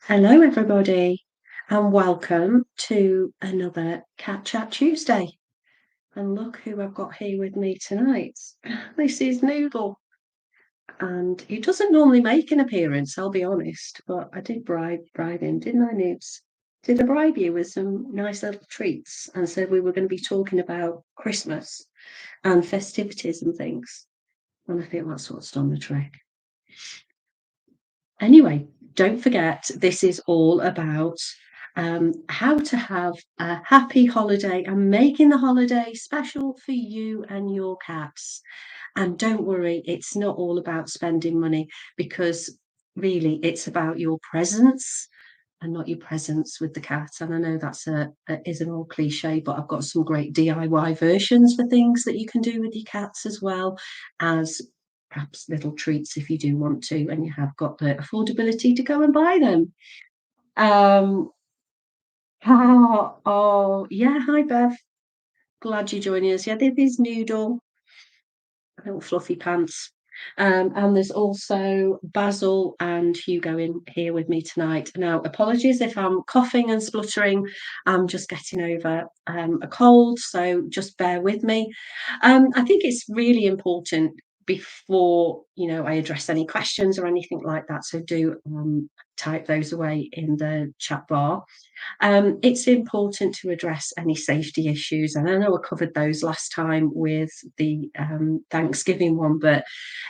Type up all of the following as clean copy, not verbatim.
Hello, everybody, and welcome to another Cat Chat Tuesday. And look who I've got here with me tonight. This is Noodle, and he doesn't normally make an appearance, I'll be honest, but I did bribe him, didn't I, Noobs? Did I bribe you with some nice little treats and said we were going to be talking about Christmas and festivities and things? And I think that's what's done the trick. Anyway, don't forget, this is all about how to have a happy holiday and making the holiday special for you and your cats. And don't worry, it's not all about spending money because really it's about your presence and not your presence with the cat. And I know is an old cliche, but I've got some great DIY versions for things that you can do with your cats as well as perhaps little treats if you do want to and you have got the affordability to go and buy them. Um, yeah, hi Bev. Glad you're joining us. Yeah, there's Noodle, little fluffy pants. And there's also Basil and Hugo in here with me tonight. Now, apologies if I'm coughing and spluttering. I'm just getting over a cold, so just bear with me. I think it's really important before I address any questions or anything like that. So do type those away in the chat bar. It's important to address any safety issues, and I know I covered those last time with the Thanksgiving one, but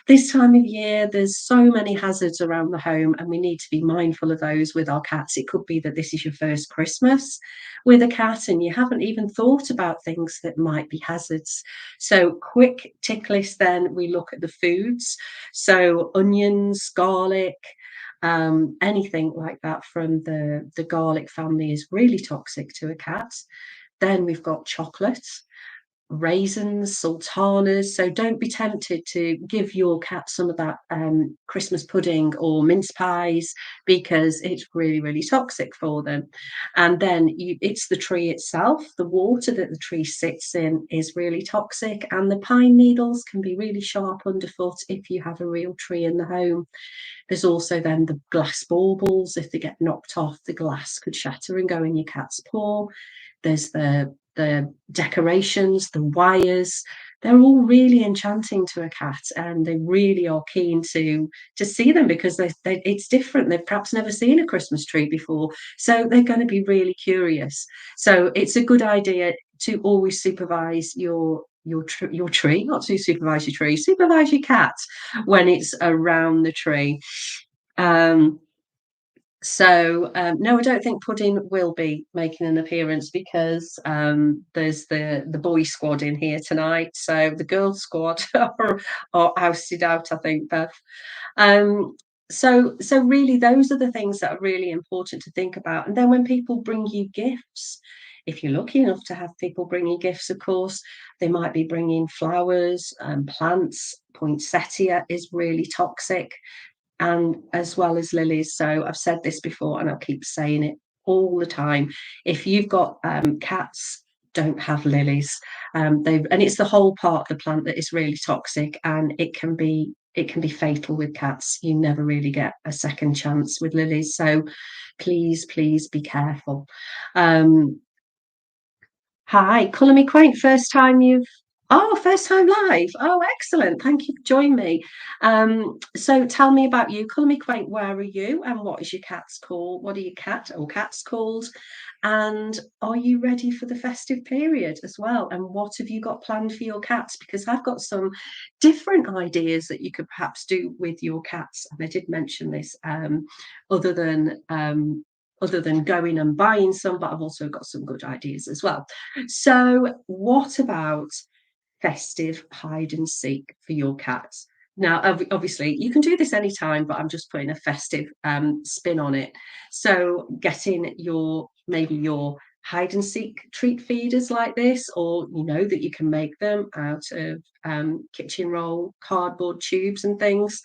this time of year there's so many hazards around the home and we need to be mindful of those with our cats. It could be that this is your first Christmas with a cat and you haven't even thought about things that might be hazards. So quick tick list, then we look at the foods, so onions, garlic, anything like that from the garlic family is really toxic to a cat. Then we've got chocolate, raisins, sultanas. So don't be tempted to give your cat some of that Christmas pudding or mince pies because it's really, really toxic for them. And then it's the tree itself. The water that the tree sits in is really toxic, and the pine needles can be really sharp underfoot if you have a real tree in the home. There's also then the glass baubles. If they get knocked off, the glass could shatter and go in your cat's paw. There's the decorations, the wires. They're all really enchanting to a cat, and they really are keen to see them because it's different. They've perhaps never seen a Christmas tree before, so they're going to be really curious. So it's a good idea to always supervise your tree, not to supervise your tree, supervise your cat when it's around the tree. Um, no, I don't think Pudding will be making an appearance because there's the boy squad in here tonight. So the girl squad are ousted out, I think, Beth. Um, so really, those are the things that are really important to think about. And then when people bring you gifts, if you're lucky enough to have people bring you gifts, of course, they might be bringing flowers and plants. Poinsettia is really toxic, and as well as lilies. So I've said this before and I'll keep saying it all the time. If you've got cats, don't have lilies. And it's the whole part of the plant that is really toxic, and it can be fatal with cats. You never really get a second chance with lilies. So please be careful. Um, Hi, Colour Me Quaint, first time you've first time live. Oh, excellent. Thank you for joining me. So tell me about you. Colour Me Quaint, where are you and what is your cat's called? What are your cat or cats called? And are you ready for the festive period as well? And what have you got planned for your cats? Because I've got some different ideas that you could perhaps do with your cats. And I did mention this, other than going and buying some, but I've also got some good ideas as well. So, what about festive hide and seek for your cats? Now, obviously, you can do this anytime, but I'm just putting a festive spin on it. So, getting maybe your hide and seek treat feeders like this, or that you can make them out of kitchen roll, cardboard tubes, and things,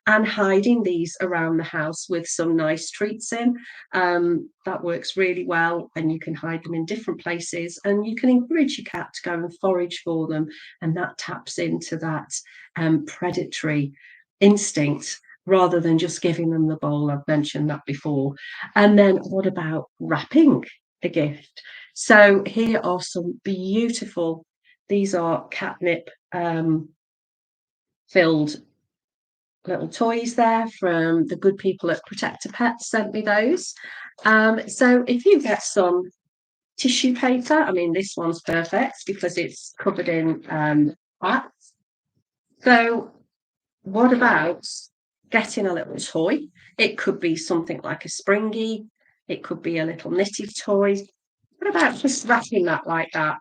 and hiding these around the house with some nice treats in. That works really well, and you can hide them in different places, and you can encourage your cat to go and forage for them, and that taps into that predatory instinct rather than just giving them the bowl. I've mentioned that before. And then what about wrapping a gift? So here are some beautiful, these are catnip filled little toys there from the good people at Protector Pets sent me those. So if you get some tissue paper, I mean, this one's perfect because it's covered in wax. So what about getting a little toy? It could be something like a springy, it could be a little knitted toy. What about just wrapping that like that?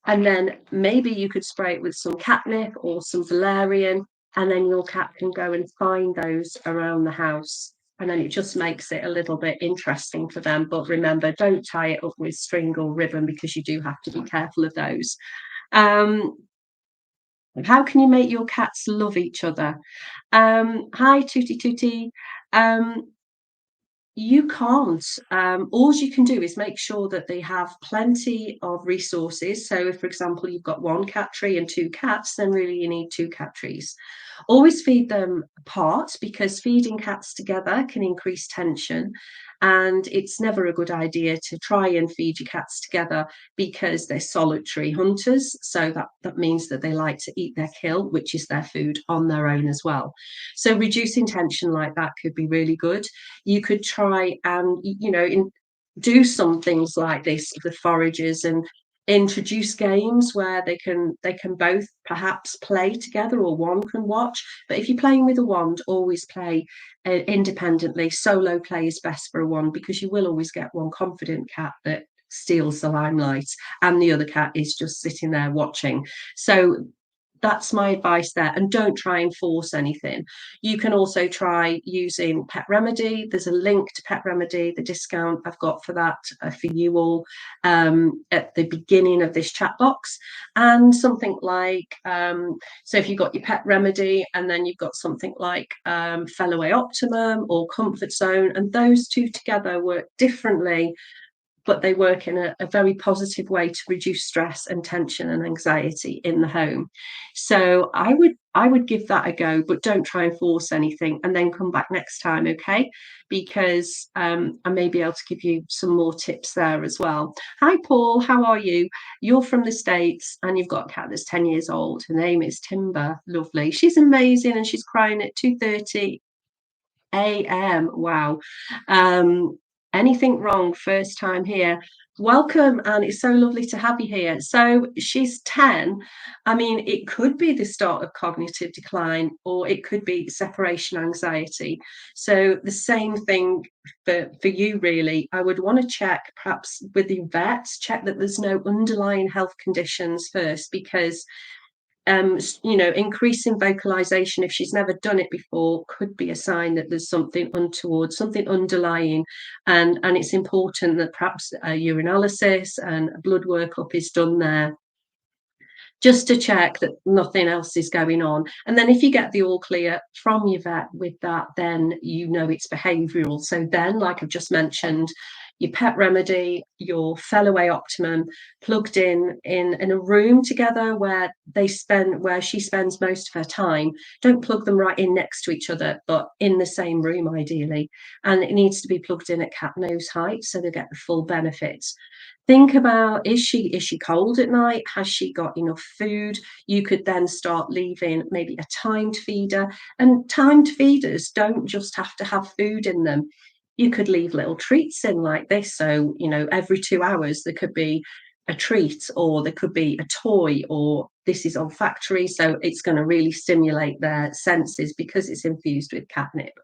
And then maybe you could spray it with some catnip or some valerian, and then your cat can go and find those around the house. And then it just makes it a little bit interesting for them. But remember, don't tie it up with string or ribbon because you do have to be careful of those. How can you make your cats love each other? Hi, Tootie Tootie. You can't. All you can do is make sure that they have plenty of resources. So, if, for example, you've got one cat tree and two cats, then really you need two cat trees. Always feed them apart because feeding cats together can increase tension. And it's never a good idea to try and feed your cats together because they're solitary hunters. So that means that they like to eat their kill, which is their food, on their own as well. So reducing tension like that could be really good. You could try and, do some things like this, the forages, and introduce games where they can both perhaps play together or one can watch. But if you're playing with a wand, always play independently. Solo play is best for a wand because you will always get one confident cat that steals the limelight and the other cat is just sitting there watching. So that's my advice there. And don't try and force anything. You can also try using Pet Remedy. There's a link to Pet Remedy, the discount I've got for that for you all at the beginning of this chat box. And something like, so if you've got your Pet Remedy and then you've got something like Fellaway Optimum or Comfort Zone, and those two together work differently, but they work in a very positive way to reduce stress and tension and anxiety in the home. So I would give that a go, but don't try and force anything, and then come back next time, okay? Because I may be able to give you some more tips there as well. Hi, Paul, how are you? You're from the States and you've got a cat that's 10 years old. Her name is Timber. Lovely. She's amazing and she's crying at 2:30 a.m. Wow. Anything wrong? First time here. Welcome, and it's so lovely to have you here. So she's 10. I mean, it could be the start of cognitive decline, or it could be separation anxiety. So the same thing for you, really. I would want to check perhaps with the vets, check that there's no underlying health conditions first, because increasing vocalization, if she's never done it before, could be a sign that there's something untoward, something underlying. And it's important that perhaps a urinalysis and a blood workup is done there, just to check that nothing else is going on. And then if you get the all clear from your vet with that, then it's behavioural. So then, like I've just mentioned, your Pet Remedy, your Fellaway Optimum, plugged in a room together where she spends most of her time. Don't plug them right in next to each other, but in the same room ideally. And it needs to be plugged in at cat nose height so they get the full benefits. Think about, is she cold at night? Has she got enough food? You could then start leaving maybe a timed feeder. And timed feeders don't just have to have food in them. You could leave little treats in like this. So, every 2 hours there could be a treat, or there could be a toy, or this is olfactory. So it's going to really stimulate their senses because it's infused with catnip.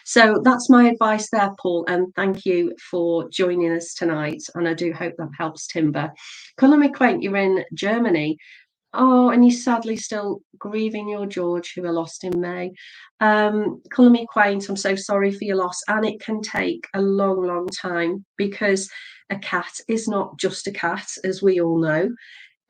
So that's my advice there, Paul, and thank you for joining us tonight. And I do hope that helps Timber. Colin McQuaint, you're in Germany. Oh, and you're sadly still grieving your George, who I lost in May. Colin McQuaint, I'm so sorry for your loss. And it can take a long, long time, because a cat is not just a cat, as we all know.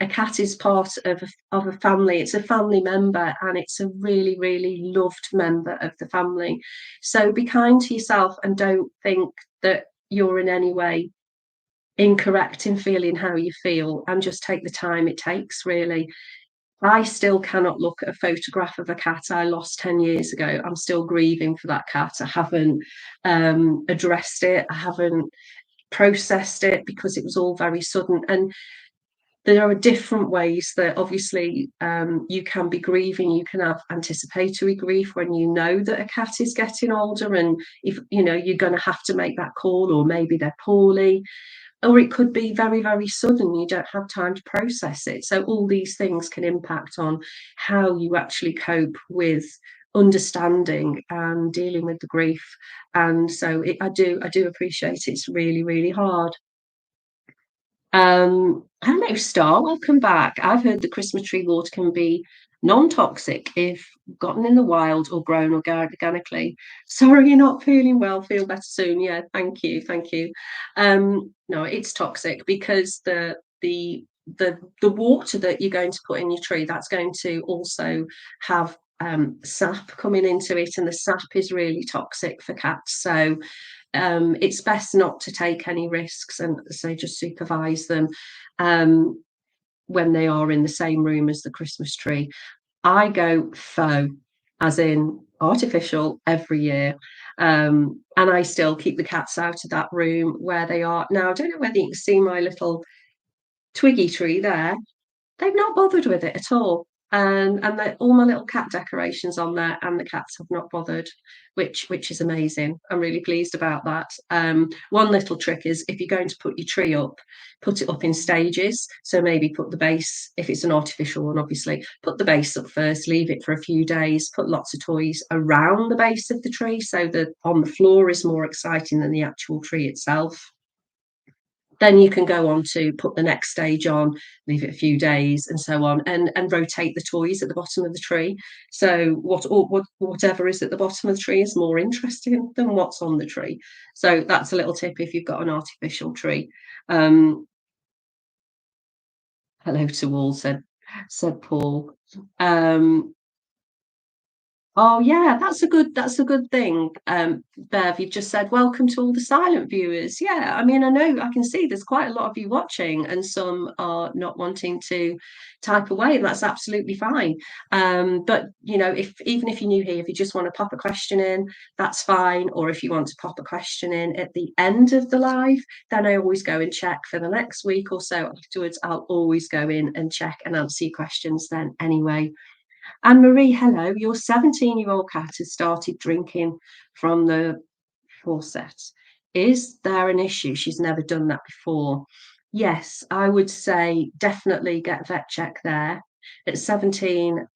A cat is part of a family. It's a family member, and it's a really, really loved member of the family. So be kind to yourself and don't think that you're in any way incorrect in feeling how you feel, and just take the time it takes, really. I still cannot look at a photograph of a cat I lost 10 years ago. I'm still grieving for that cat. I haven't addressed it. I haven't processed it because it was all very sudden. And there are different ways that obviously you can be grieving. You can have anticipatory grief when you know that a cat is getting older, and if you know you're going to have to make that call, or maybe they're poorly, or it could be very, very sudden. You don't have time to process it. So all these things can impact on how you actually cope with understanding and dealing with the grief. And so I do appreciate it's really, really hard. Hello, Star. Welcome back. I've heard the Christmas tree water can be non-toxic if gotten in the wild or grown organically. Sorry, you're not feeling well. Feel better soon. Yeah, thank you, thank you. No, it's toxic because the water that you're going to put in your tree, that's going to also have sap coming into it, and the sap is really toxic for cats. So it's best not to take any risks, and so just supervise them um, when they are in the same room as the Christmas tree. I go faux, as in artificial, every year. And I still keep the cats out of that room where they are. Now, I don't know whether you can see my little twiggy tree there. They've not bothered with it at all. And all my little cat decorations on there, and the cats have not bothered, which is amazing. I'm really pleased about that. One little trick is if you're going to put your tree up, put it up in stages. So maybe put the base, if it's an artificial one, obviously, put the base up first, leave it for a few days, put lots of toys around the base of the tree so that on the floor is more exciting than the actual tree itself. Then you can go on to put the next stage on, leave it a few days, and so on, and rotate the toys at the bottom of the tree. So whatever is at the bottom of the tree is more interesting than what's on the tree. So that's a little tip if you've got an artificial tree. Um, Hello to all, said Paul. Um, Oh yeah, that's a good thing. Bev, you've just said welcome to all the silent viewers. Yeah, I mean, I know I can see there's quite a lot of you watching, and some are not wanting to type away, and that's absolutely fine. But you know, if even if you're new here, if you just want to pop a question in, that's fine. Or if you want to pop a question in at the end of the live, then I always go and check for the next week or so afterwards. I'll always go in and check and answer your questions then anyway. Anne Marie, hello. Your 17-year-old cat has started drinking from the faucet. Is there an issue? She's never done that before. Yes, I would say definitely get vet check there. At 17,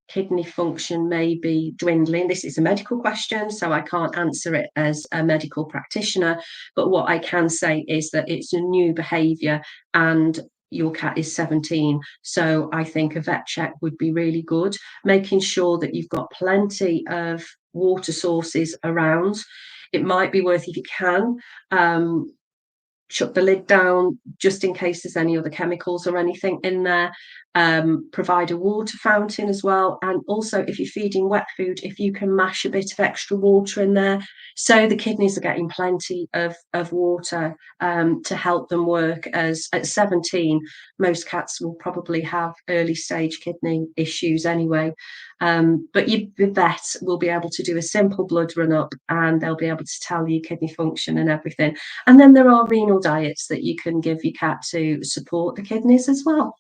kidney function may be dwindling. This is a medical question, so I can't answer it as a medical practitioner. But what I can say is that it's a new behaviour, and your cat is 17. So I think a vet check would be really good, making sure that you've got plenty of water sources around. It might be worth, if you can, shut the lid down just in case there's any other chemicals or anything in there. Provide a water fountain as well. And also, if you're feeding wet food, if you can mash a bit of extra water in there, so the kidneys are getting plenty of water to help them work. As at 17, most cats will probably have early stage kidney issues anyway. But the vet will be able to do a simple blood run up, and they'll be able to tell you kidney function and everything. And then there are renal diets that you can give your cat to support the kidneys as well.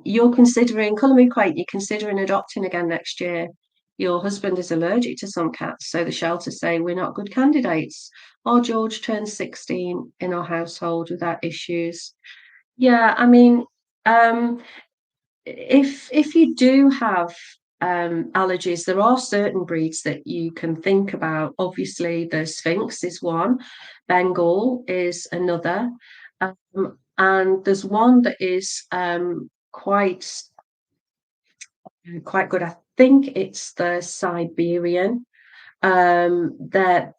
You're considering, Colour Quake, you're considering adopting again next year. Your husband is allergic to some cats, so the shelter say we're not good candidates. Our George turned 16 in our household without issues. Yeah, I mean, um, if you do have allergies, there are certain breeds that you can think about. Obviously, the Sphinx is one, Bengal is another, and there's one that is quite good. I think it's the Siberian. Their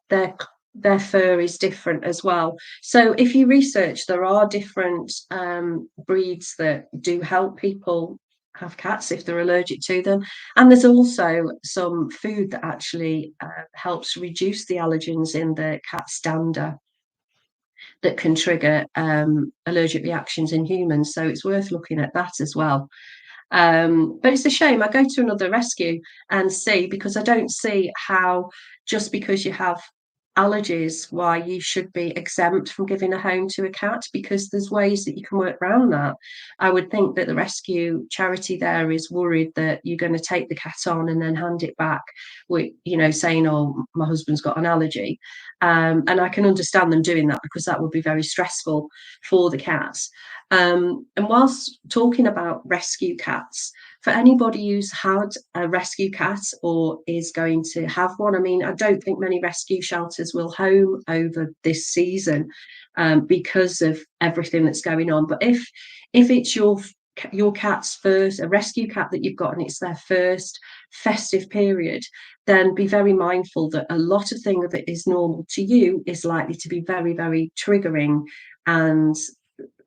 fur is different as well. So if you research, there are different breeds that do help people have cats if they're allergic to them. And there's also some food that actually helps reduce the allergens in the cat dander. that can trigger allergic reactions in humans. So it's worth looking at that as well. But it's a shame. I go to another rescue and see, because I don't see how, just because you have allergies, why you should be exempt from giving a home to a cat, because there's ways that you can work around that. I would think that the rescue charity there is worried that you're going to take the cat on and then hand it back with, saying, oh, my husband's got an allergy. And I can understand them doing that, because that would be very stressful for the cats. And whilst talking about rescue cats, for anybody who's had a rescue cat or is going to have one, I mean, I don't think many rescue shelters will home over this season, because of everything that's going on. But if it's your cat's first, a rescue cat that you've got, and it's their first festive period, then be very mindful that a lot of things that is normal to you is likely to be very, very triggering and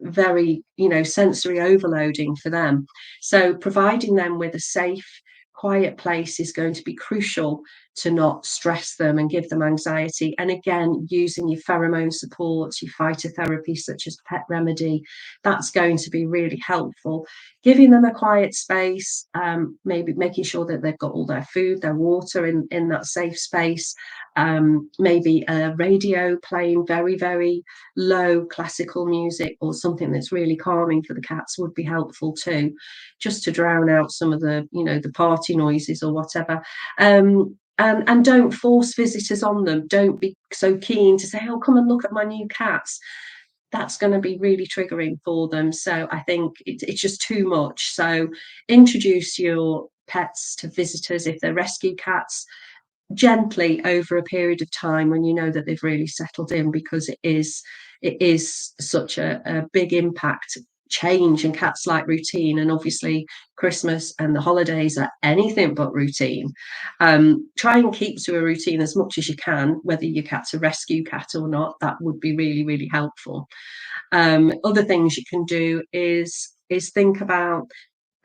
very, sensory overloading for them. So providing them with a safe, quiet place is going to be crucial to not stress them and give them anxiety. And again, using your pheromone supports, your phytotherapy such as Pet Remedy, that's going to be really helpful. Giving them a quiet space, maybe making sure that they've got all their food, their water in that safe space, maybe a radio playing very, very low classical music or something that's really calming for the cats would be helpful too, just to drown out some of the, the party noises or whatever. And don't force visitors on them. Don't be so keen to say, oh, come and look at my new cats. That's going to be really triggering for them. So I think it's just too much. So introduce your pets to visitors if they're rescue cats gently over a period of time when you know that they've really settled in, because it is such a big impact change, and cats like routine, and obviously Christmas and the holidays are anything but routine. Try and keep to a routine as much as you can, whether your cat's a rescue cat or not. That would be really, really helpful. Other things you can do is think about,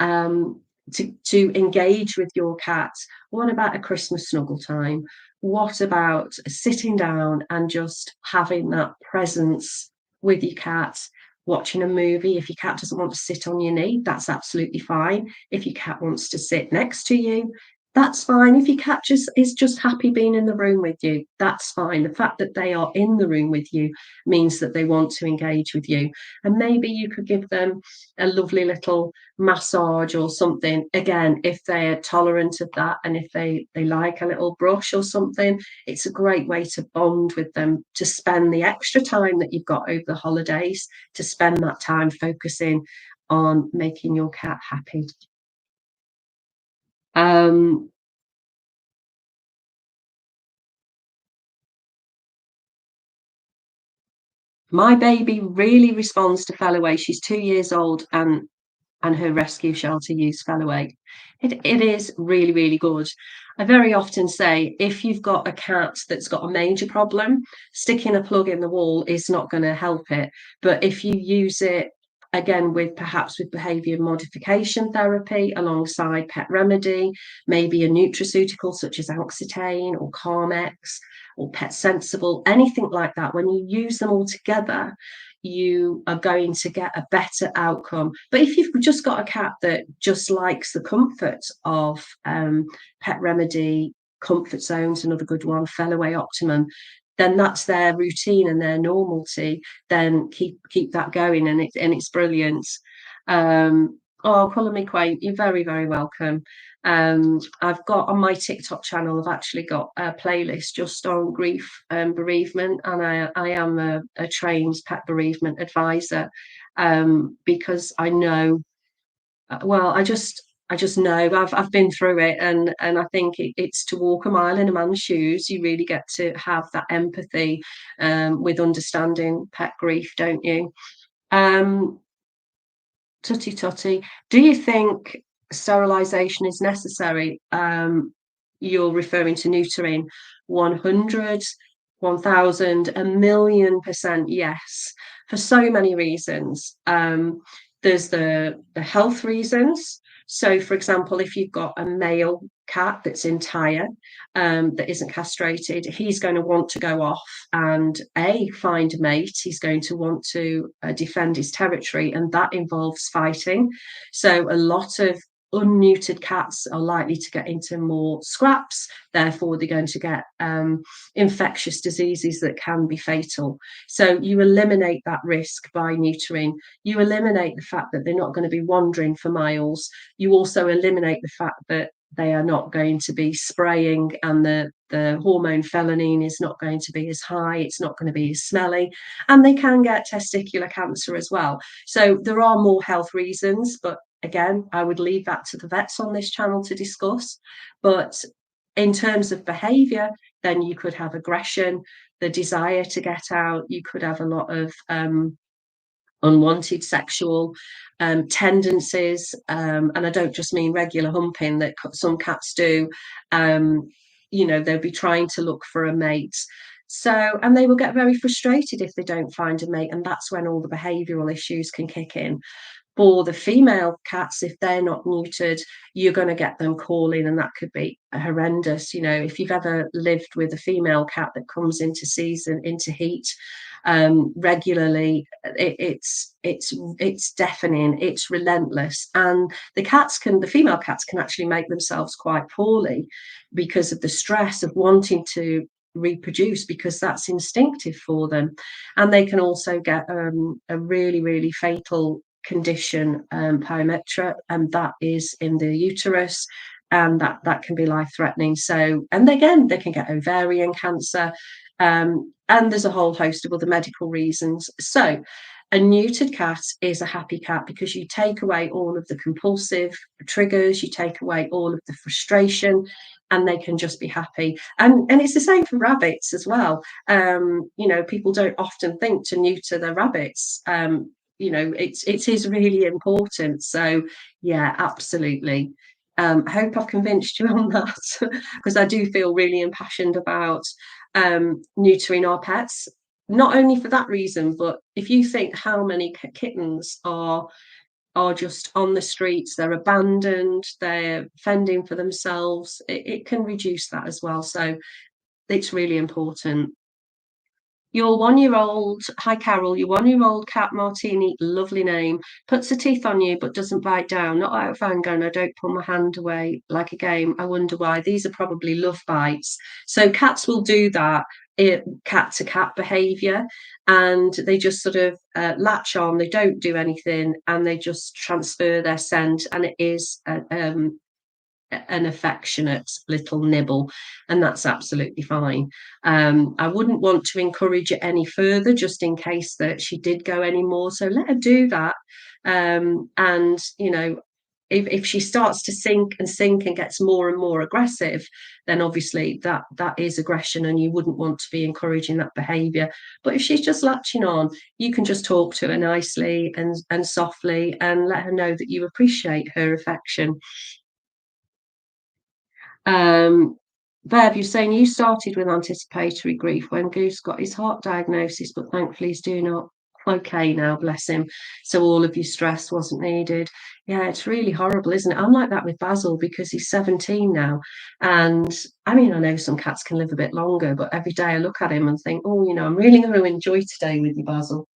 to engage with your cat. What about a Christmas snuggle time? What about sitting down and just having that presence with your cat, watching a movie? If your cat doesn't want to sit on your knee, that's absolutely fine. If your cat wants to sit next to you, that's fine. If your cat is just happy being in the room with you, that's fine. The fact that they are in the room with you means that they want to engage with you. And maybe you could give them a lovely little massage or something. Again, if they're tolerant of that, and if they like a little brush or something, it's a great way to bond with them, to spend the extra time that you've got over the holidays, to spend that time focusing on making your cat happy. Um, my baby really responds to fellaway. She's 2 years old, and her rescue shelter use fellaway. It is really, really good. I very often say, if you've got a cat that's got a major problem, sticking a plug in the wall is not going to help it. But if you use it, again, perhaps with behaviour modification therapy alongside Pet Remedy, maybe a nutraceutical such as Oxetane or Carmex or Pet Sensible, anything like that, when you use them all together, you are going to get a better outcome. But if you've just got a cat that just likes the comfort of Pet Remedy, Comfort Zone's another good one, Fellaway Optimum, then that's their routine and their normalcy. Then keep that going, and it's brilliant. Oh, Colin McQuain, you're very, very welcome. I've got on my TikTok channel, I've actually got a playlist just on grief and bereavement, and I am a trained pet bereavement advisor, because I know, well, I just know, I've been through it, and I think it's to walk a mile in a man's shoes. You really get to have that empathy, with understanding pet grief, don't you? Um, Tutty tutty. Do you think sterilisation is necessary? You're referring to neutering. 100, 1,000, a million percent yes, for so many reasons. There's the health reasons. So, for example, if you've got a male cat that's entire, that isn't castrated, he's going to want to go off and find a mate. He's going to want to defend his territory, and that involves fighting. So, a lot of unneutered cats are likely to get into more scraps. Therefore, they're going to get infectious diseases that can be fatal. So, you eliminate that risk by neutering. You eliminate the fact that they're not going to be wandering for miles. You also eliminate the fact that they are not going to be spraying, and the hormone fellanin is not going to be as high, it's not going to be as smelly, and they can get testicular cancer as well. So there are more health reasons, but again, I would leave that to the vets on this channel to discuss. But in terms of behavior, then you could have aggression, the desire to get out, you could have a lot of unwanted sexual tendencies, and I don't just mean regular humping that some cats do. They'll be trying to look for a mate. So, and they will get very frustrated if they don't find a mate, and that's when all the behavioural issues can kick in. For the female cats, if they're not neutered, you're going to get them calling, and that could be horrendous. If you've ever lived with a female cat that comes into season, into heat regularly, it's deafening, it's relentless, and the female cats can actually make themselves quite poorly because of the stress of wanting to reproduce, because that's instinctive for them. And they can also get a really, really fatal condition, pyometra, and that is in the uterus, and that can be life-threatening. So, and again, they can get ovarian cancer, and there's a whole host of other medical reasons. So a neutered cat is a happy cat because you take away all of the compulsive triggers, you take away all of the frustration, and they can just be happy. And it's the same for rabbits as well. People don't often think to neuter their rabbits. It is really important. So yeah, absolutely. I hope I've convinced you on that, because I do feel really impassioned about neutering our pets, not only for that reason, but if you think how many kittens are just on the streets, they're abandoned, they're fending for themselves, it can reduce that as well. So it's really important. Your 1-year-old, hi Carol, your 1-year-old cat Martini, lovely name, puts her teeth on you but doesn't bite down. Not out of anger, and I don't pull my hand away like a game. I wonder why. These are probably love bites. So cats will do that, cat to cat behavior, and they just sort of latch on, they don't do anything, and they just transfer their scent, and it is an affectionate little nibble, and that's absolutely fine. I wouldn't want to encourage it any further, just in case that she did go any more, so let her do that. And if she starts to sink and gets more and more aggressive, then obviously that is aggression, and you wouldn't want to be encouraging that behavior. But if she's just latching on, you can just talk to her nicely and softly, and let her know that you appreciate her affection. Bev, you're saying you started with anticipatory grief when Goose got his heart diagnosis, but thankfully he's doing okay now, bless him. So all of your stress wasn't needed. Yeah, it's really horrible, isn't it? I'm like that with Basil because he's 17 now. And I mean, I know some cats can live a bit longer, but every day I look at him and think, oh, I'm really going to enjoy today with you, Basil.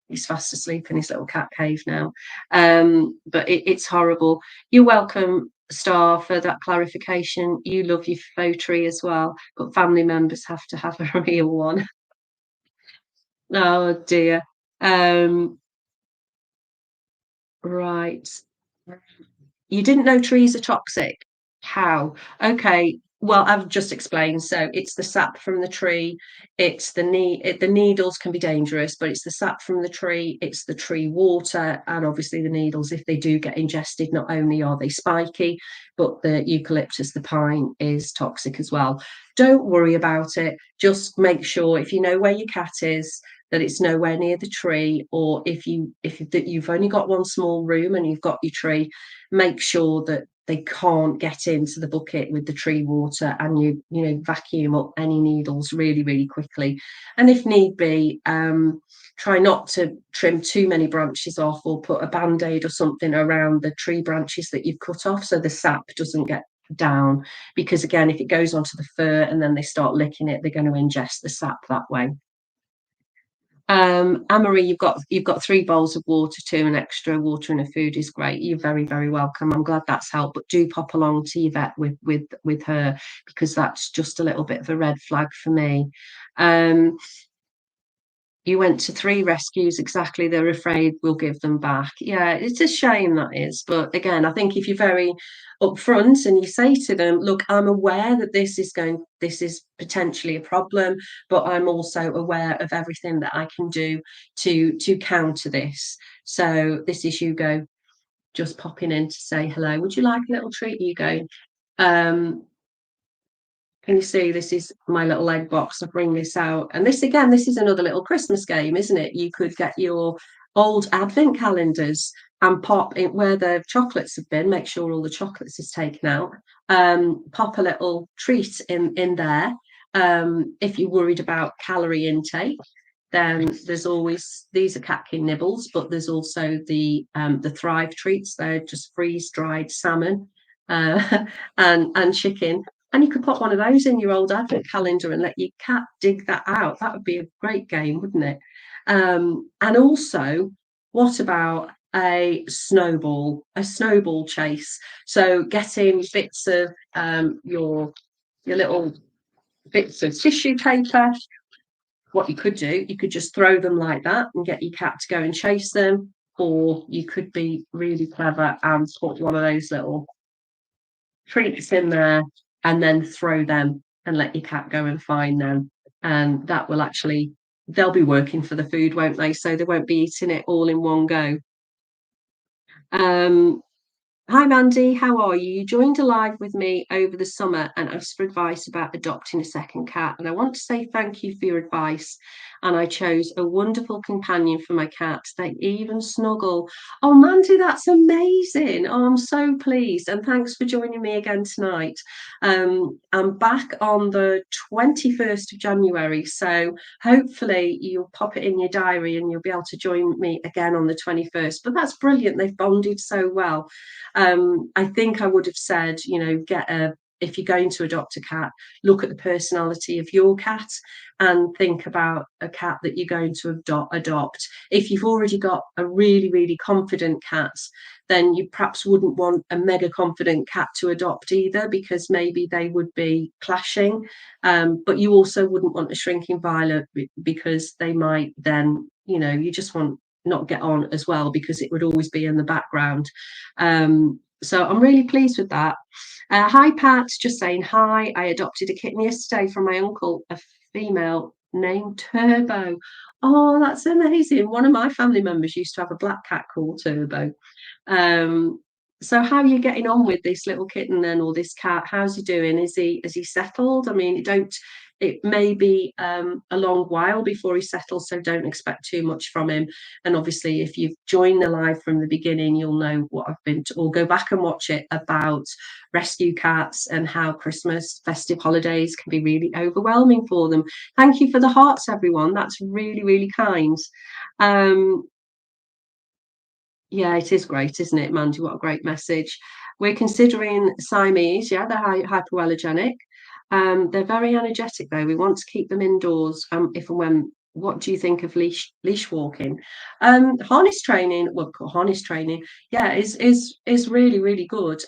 He's fast asleep in his little cat cave now. But it's horrible. You're welcome, Star, for that clarification. You love your faux tree as well, but family members have to have a real one. Oh dear. Right. You didn't know trees are toxic? How? Okay. Well, I've just explained. So it's the sap from the tree. It's the needles can be dangerous, but it's the sap from the tree. It's the tree water, and obviously the needles. If they do get ingested, not only are they spiky, but the eucalyptus, the pine, is toxic as well. Don't worry about it. Just make sure, if you know where your cat is, that it's nowhere near the tree, or if you've only got one small room and you've got your tree, make sure that they can't get into the bucket with the tree water, and you know, vacuum up any needles really, really quickly. And if need be, try not to trim too many branches off, or put a band-aid or something around the tree branches that you've cut off so the sap doesn't get down, because again, if it goes onto the fur and then they start licking it, they're going to ingest the sap that way. Anne-Marie, you've got 3 bowls of water too, and extra water and a food is great. You're very, very welcome. I'm glad that's helped. But do pop along to your vet with her, because that's just a little bit of a red flag for me. You went to 3 rescues exactly. They're afraid we'll give them back. Yeah, it's a shame, that is. But again, I think if you're very upfront and you say to them, look, I'm aware that this is potentially a problem, but I'm also aware of everything that I can do to counter this. So this is Hugo just popping in to say hello. Would you like a little treat, Hugo? Can you see, this is my little egg box? I bring this out. And this, again, this is another little Christmas game, isn't it? You could get your old advent calendars and pop in where the chocolates have been, make sure all the chocolates is taken out. Pop a little treat in there. If you're worried about calorie intake, then there's always, these are catkin nibbles, but there's also the Thrive treats. They're just freeze-dried salmon and chicken. And you could put one of those in your old advent calendar and let your cat dig that out. That would be a great game, wouldn't it? And also, what about a snowball chase? So getting bits of your little bits of tissue paper. What you could do, you could just throw them like that and get your cat to go and chase them. Or you could be really clever and put one of those little treats in there and then throw them and let your cat go and find them. And that will actually, they'll be working for the food, won't they? So they won't be eating it all in one go. Hi, Mandy, how are you? You joined a live with me over the summer and asked for advice about adopting a second cat. And I want to say thank you for your advice. And I chose a wonderful companion for my cat. They even snuggle. Oh, Mandy, that's amazing. Oh, I'm so pleased. And thanks for joining me again tonight. I'm back on the 21st of January. So hopefully you'll pop it in your diary and you'll be able to join me again on the 21st. But that's brilliant. They've bonded so well. I think I would have said, you know, if you're going to adopt a cat, look at the personality of your cat and think about a cat that you're going to adopt. If you've already got a really, really confident cat, then you perhaps wouldn't want a mega confident cat to adopt either, because maybe they would be clashing. But you also wouldn't want a shrinking violet, because they might then, you know, you just want not get on as well, because it would always be in the background. So I'm really pleased with that. Hi, Pat, just saying hi. I adopted a kitten yesterday from my uncle, a female named Turbo. Oh, that's amazing. One of my family members used to have a black cat called Turbo. So how are you getting on with this little kitten then, or this cat? How's he doing? Is he settled? I mean, it may be a long while before he settles, so don't expect too much from him. And obviously, if you've joined the live from the beginning, you'll know what I've been to, or go back and watch it, about rescue cats and how Christmas festive holidays can be really overwhelming for them. Thank you for the hearts, everyone. That's really, really kind. Yeah, it is great, isn't it, Mandy? What a great message. We're considering Siamese. Yeah, they're hypoallergenic. They're very energetic, though. We want to keep them indoors. If and when. What do you think of leash walking? Harness training. Well, harness training. Yeah, is really, really good.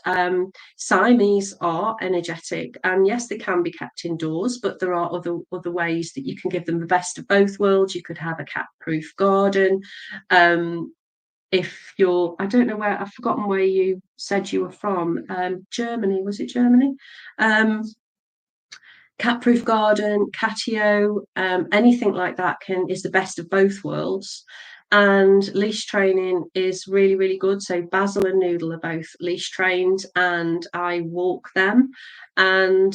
Siamese are energetic, and yes, they can be kept indoors, but there are other ways that you can give them the best of both worlds. You could have a cat-proof garden. If you're, I don't know where, I've forgotten where you said you were from. Germany, was it Germany? Cat-proof garden, catio, anything like that is the best of both worlds. And leash training is really, really good. So Basil and Noodle are both leash trained, and I walk them. And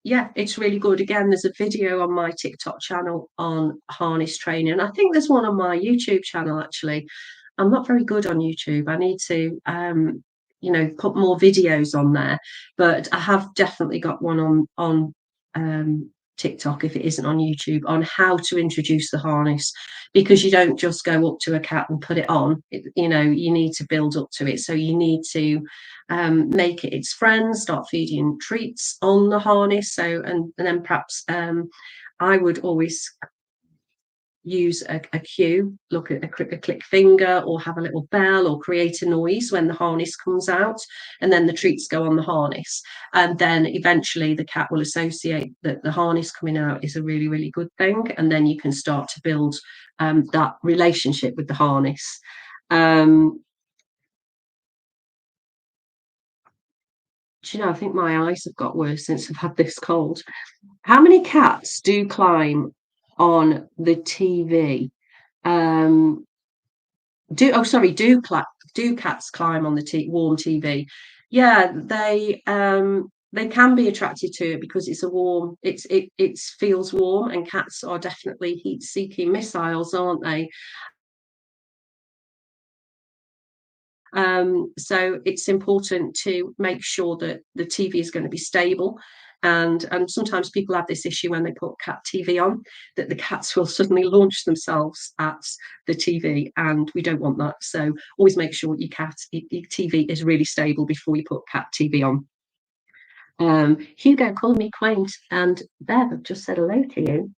yeah, it's really good. Again, there's a video on my TikTok channel on harness training. I think there's one on my YouTube channel, actually. I'm not very good on YouTube. I need to put more videos on there. But I have definitely got one on TikTok, if it isn't on YouTube, on how to introduce the harness, because you don't just go up to a cat and put it on. You need to build up to it. So you need to make it its friends, start feeding treats on the harness. So and then perhaps I would always use a cue, look at a click finger, or have a little bell, or create a noise when the harness comes out, and then the treats go on the harness. And then eventually the cat will associate that the harness coming out is a really, really good thing. And then you can start to build that relationship with the harness. I think my eyes have got worse since I've had this cold. How many cats do climb on the TV? Um, do cats climb on the warm TV? Yeah, they can be attracted to it because it's a warm, it feels warm, and cats are definitely heat-seeking missiles, aren't they? So it's important to make sure that the TV is going to be stable. And sometimes people have this issue when they put cat TV on, that the cats will suddenly launch themselves at the TV, and we don't want that. So always make sure your TV is really stable before you put cat TV on. Hugo called me quaint, and Bev, I've just said hello to you.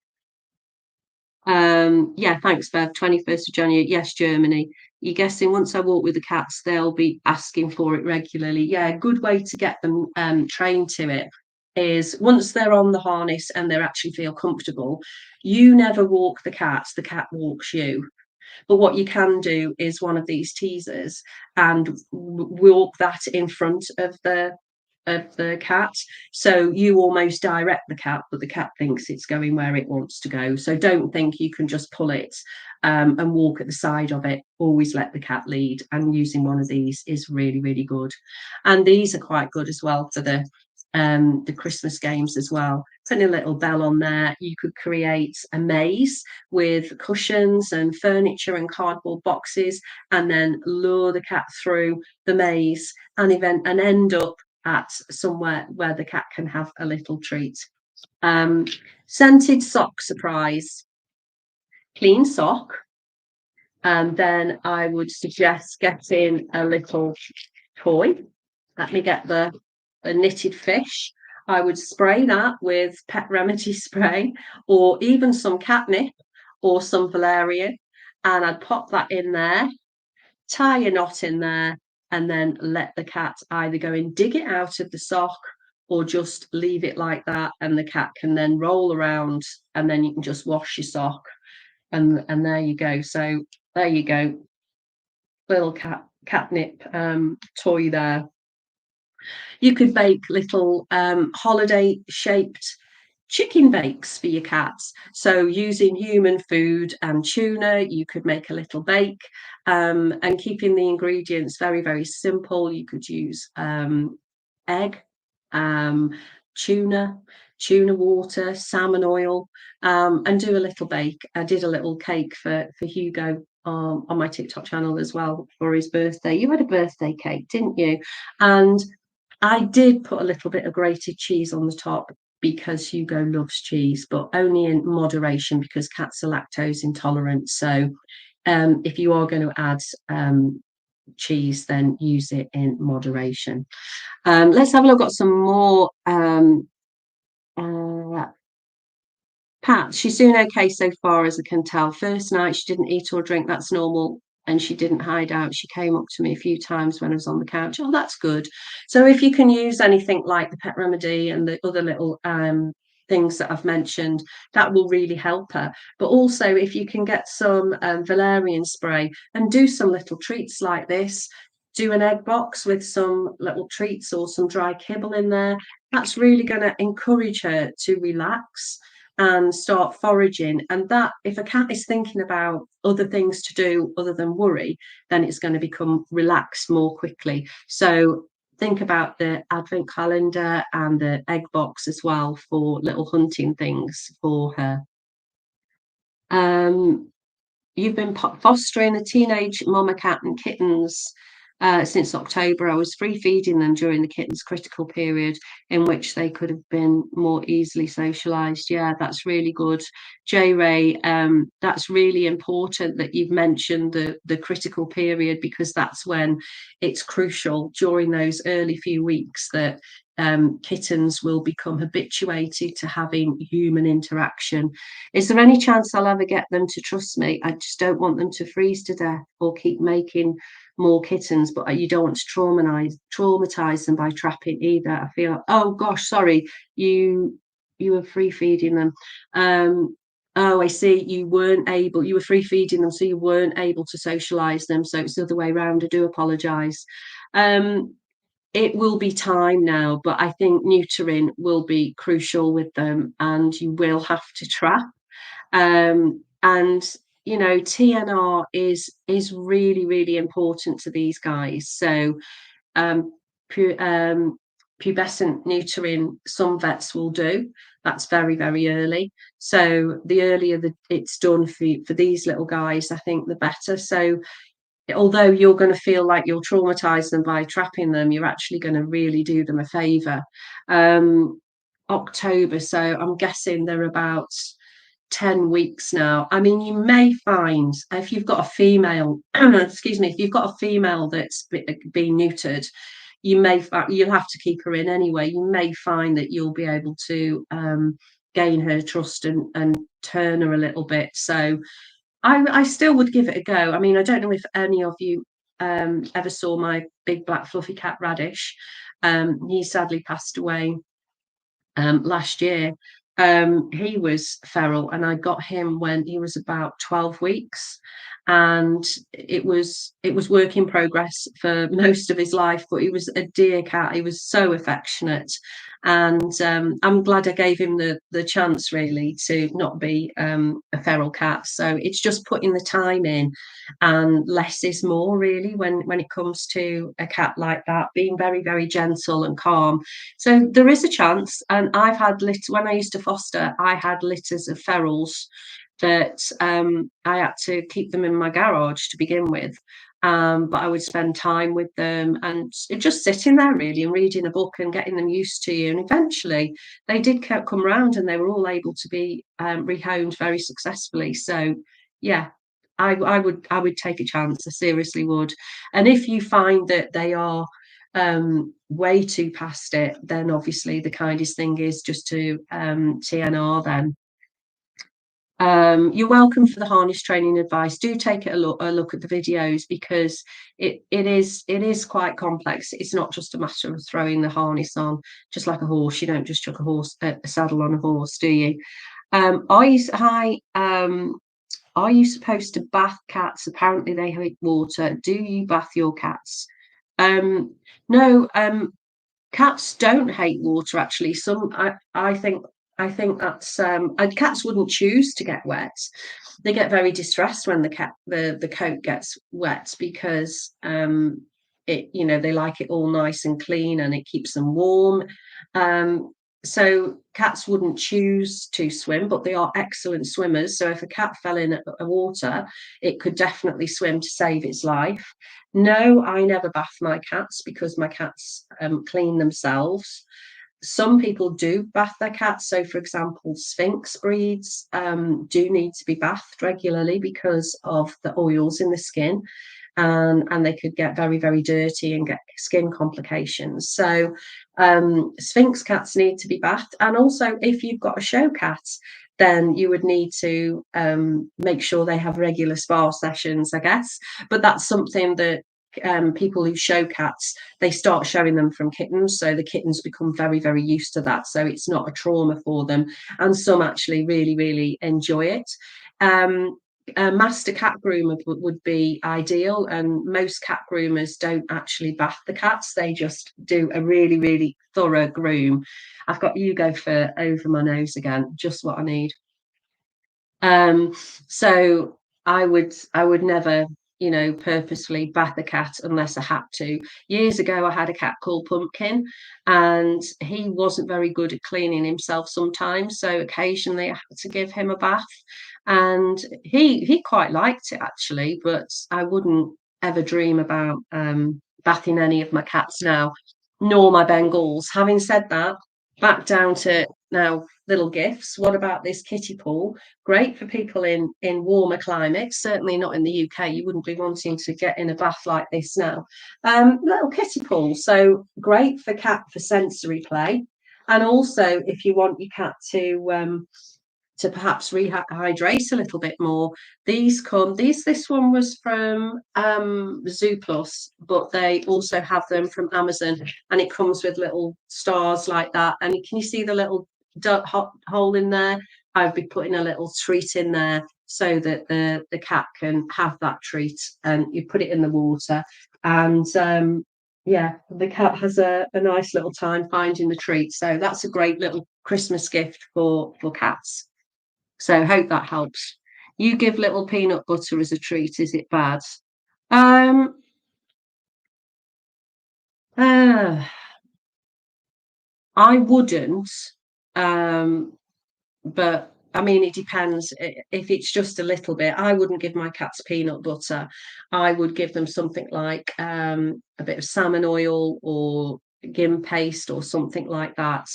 Yeah, thanks, Bev. 21st of January. Yes, Germany. You're guessing once I walk with the cats, they'll be asking for it regularly. Yeah, a good way to get them trained to it is once they're on the harness and they actually feel comfortable, you never walk the cat walks you. But what you can do is one of these teasers and walk that in front of the cat. So you almost direct the cat, but the cat thinks it's going where it wants to go. So don't think you can just pull it and walk at the side of it. Always let the cat lead. And using one of these is really, really good. And these are quite good as well for the Christmas games as well. Putting a little bell on there, you could create a maze with cushions and furniture and cardboard boxes, and then lure the cat through the maze and end up at somewhere where the cat can have a little treat. Scented sock surprise. Clean sock. And then I would suggest getting a little toy. Let me get a knitted fish. I would spray that with pet remedy spray, or even some catnip or some valerian, and I'd pop that in there, tie a knot in there, and then let the cat either go and dig it out of the sock, or just leave it like that, and the cat can then roll around, and then you can just wash your sock, and there you go. So there you go, little catnip toy there. You could bake little holiday shaped chicken bakes for your cats. So using human food and tuna, you could make a little bake, and keeping the ingredients very, very simple. You could use egg, um, tuna, tuna water, salmon oil, and do a little bake. I did a little cake for Hugo on my TikTok channel as well for his birthday. You had a birthday cake, didn't you? And I did put a little bit of grated cheese on the top because Hugo loves cheese, but only in moderation because cats are lactose intolerant. So if you are going to add cheese, then use it in moderation. Let's have a look at some more. Pat, she's doing okay so far, as I can tell. First night, she didn't eat or drink. That's normal. And she didn't hide out. She came up to me a few times when I was on the couch. Oh, that's good. So if you can use anything like the pet remedy and the other little things that I've mentioned, that will really help her. But also, if you can get some valerian spray and do some little treats like this, do an egg box with some little treats or some dry kibble in there, that's really going to encourage her to relax and start foraging. And that, if a cat is thinking about other things to do other than worry, then it's going to become relaxed more quickly. So think about the advent calendar and the egg box as well for little hunting things for her. You've been fostering a teenage mama cat and kittens. since October. I was free feeding them during the kittens' critical period, in which they could have been more easily socialised. Yeah, that's really good, J Ray. That's really important that you've mentioned the critical period, because that's when it's crucial, during those early few weeks, that kittens will become habituated to having human interaction. Is there any chance I'll ever get them to trust me? I just don't want them to freeze to death or keep making more kittens, but you don't want to traumatize them by trapping either. I feel, oh gosh, sorry, you were free feeding them. Oh, I see. You were free feeding them, so you weren't able to socialize them. So it's the other way around. I do apologize. Um, it will be time now, but I think neutering will be crucial with them, and you will have to trap. And TNR is really, really important to these guys. So um, pu- um, pubescent neutering, some vets will do. That's very, very early. So the earlier that it's done for these little guys, I think the better. So although you're going to feel like you'll traumatize them by trapping them, you're actually going to really do them a favor. October, so I'm guessing they're about 10 weeks now. I mean, you may find, if you've got a female, excuse me, if you've got a female that's been neutered, you'll have to keep her in anyway. You may find that you'll be able to gain her trust and turn her a little bit. So I still would give it a go. I mean, I don't know if any of you ever saw my big black fluffy cat Radish. He sadly passed away last year. He was feral, and I got him when he was about 12 weeks, and it was work in progress for most of his life. But he was a dear cat. He was so affectionate, and I'm glad I gave him the chance, really, to not be a feral cat. So it's just putting the time in, and less is more, really, when it comes to a cat like that. Being very, very gentle and calm. So there is a chance, and I've had when I used to foster, I had litters of ferals that I had to keep them in my garage to begin with. But I would spend time with them and just sitting there, really, and reading a book and getting them used to you. And eventually they did come around, and they were all able to be rehomed very successfully. So yeah, I would take a chance. I seriously would. And if you find that they are way too past it, then obviously the kindest thing is just to TNR them. You're welcome for the harness training advice. Do take a look at the videos, because it is quite complex. It's not just a matter of throwing the harness on, just like a horse. You don't just chuck a saddle on a horse, do you? Are you supposed to bath cats? Apparently they hate water. Do you bath your cats? No, cats don't hate water, actually. I think that's cats wouldn't choose to get wet. They get very distressed when the coat gets wet, because they like it all nice and clean, and it keeps them warm. So cats wouldn't choose to swim, but they are excellent swimmers. So if a cat fell in a water, it could definitely swim to save its life. No, I never bath my cats, because my cats clean themselves. Some people do bath their cats. So, for example, Sphinx breeds do need to be bathed regularly because of the oils in the skin, and they could get very, very dirty and get skin complications. So Sphinx cats need to be bathed. And also, if you've got a show cat, then you would need to make sure they have regular spa sessions, I guess. But that's something that people who show cats, they start showing them from kittens, so the kittens become very, very used to that, so it's not a trauma for them, and some actually really, really enjoy it. A master cat groomer would be ideal, and most cat groomers don't actually bath the cats. They just do a really, really thorough groom. I've got Hugo fur over my nose again, just what I need. um so I would never, purposefully bath a cat unless I had to. Years ago I had a cat called Pumpkin, and he wasn't very good at cleaning himself sometimes, so occasionally I had to give him a bath, and he quite liked it, actually, but I wouldn't ever dream about bathing any of my cats now, nor my Bengals. Having said that, back down to now little gifts. What about this kiddie pool? Great for people in warmer climates, certainly not in the UK. You wouldn't be wanting to get in a bath like this now. Little kiddie pool, so great for sensory play. And also if you want your cat to perhaps rehydrate a little bit more. This one was from Zooplus, but they also have them from Amazon, and it comes with little stars like that. And can you see the little hole in there? I'd be putting a little treat in there so that the cat can have that treat, and you put it in the water, and yeah, the cat has a nice little time finding the treat. So that's a great little Christmas gift for cats. So hope that helps. You give little peanut butter as a treat, is it bad? Um, uh, I wouldn't, um, but I mean, it depends. If it's just a little bit, I wouldn't give my cats peanut butter. I would give them something like a bit of salmon oil or gim paste or something like that,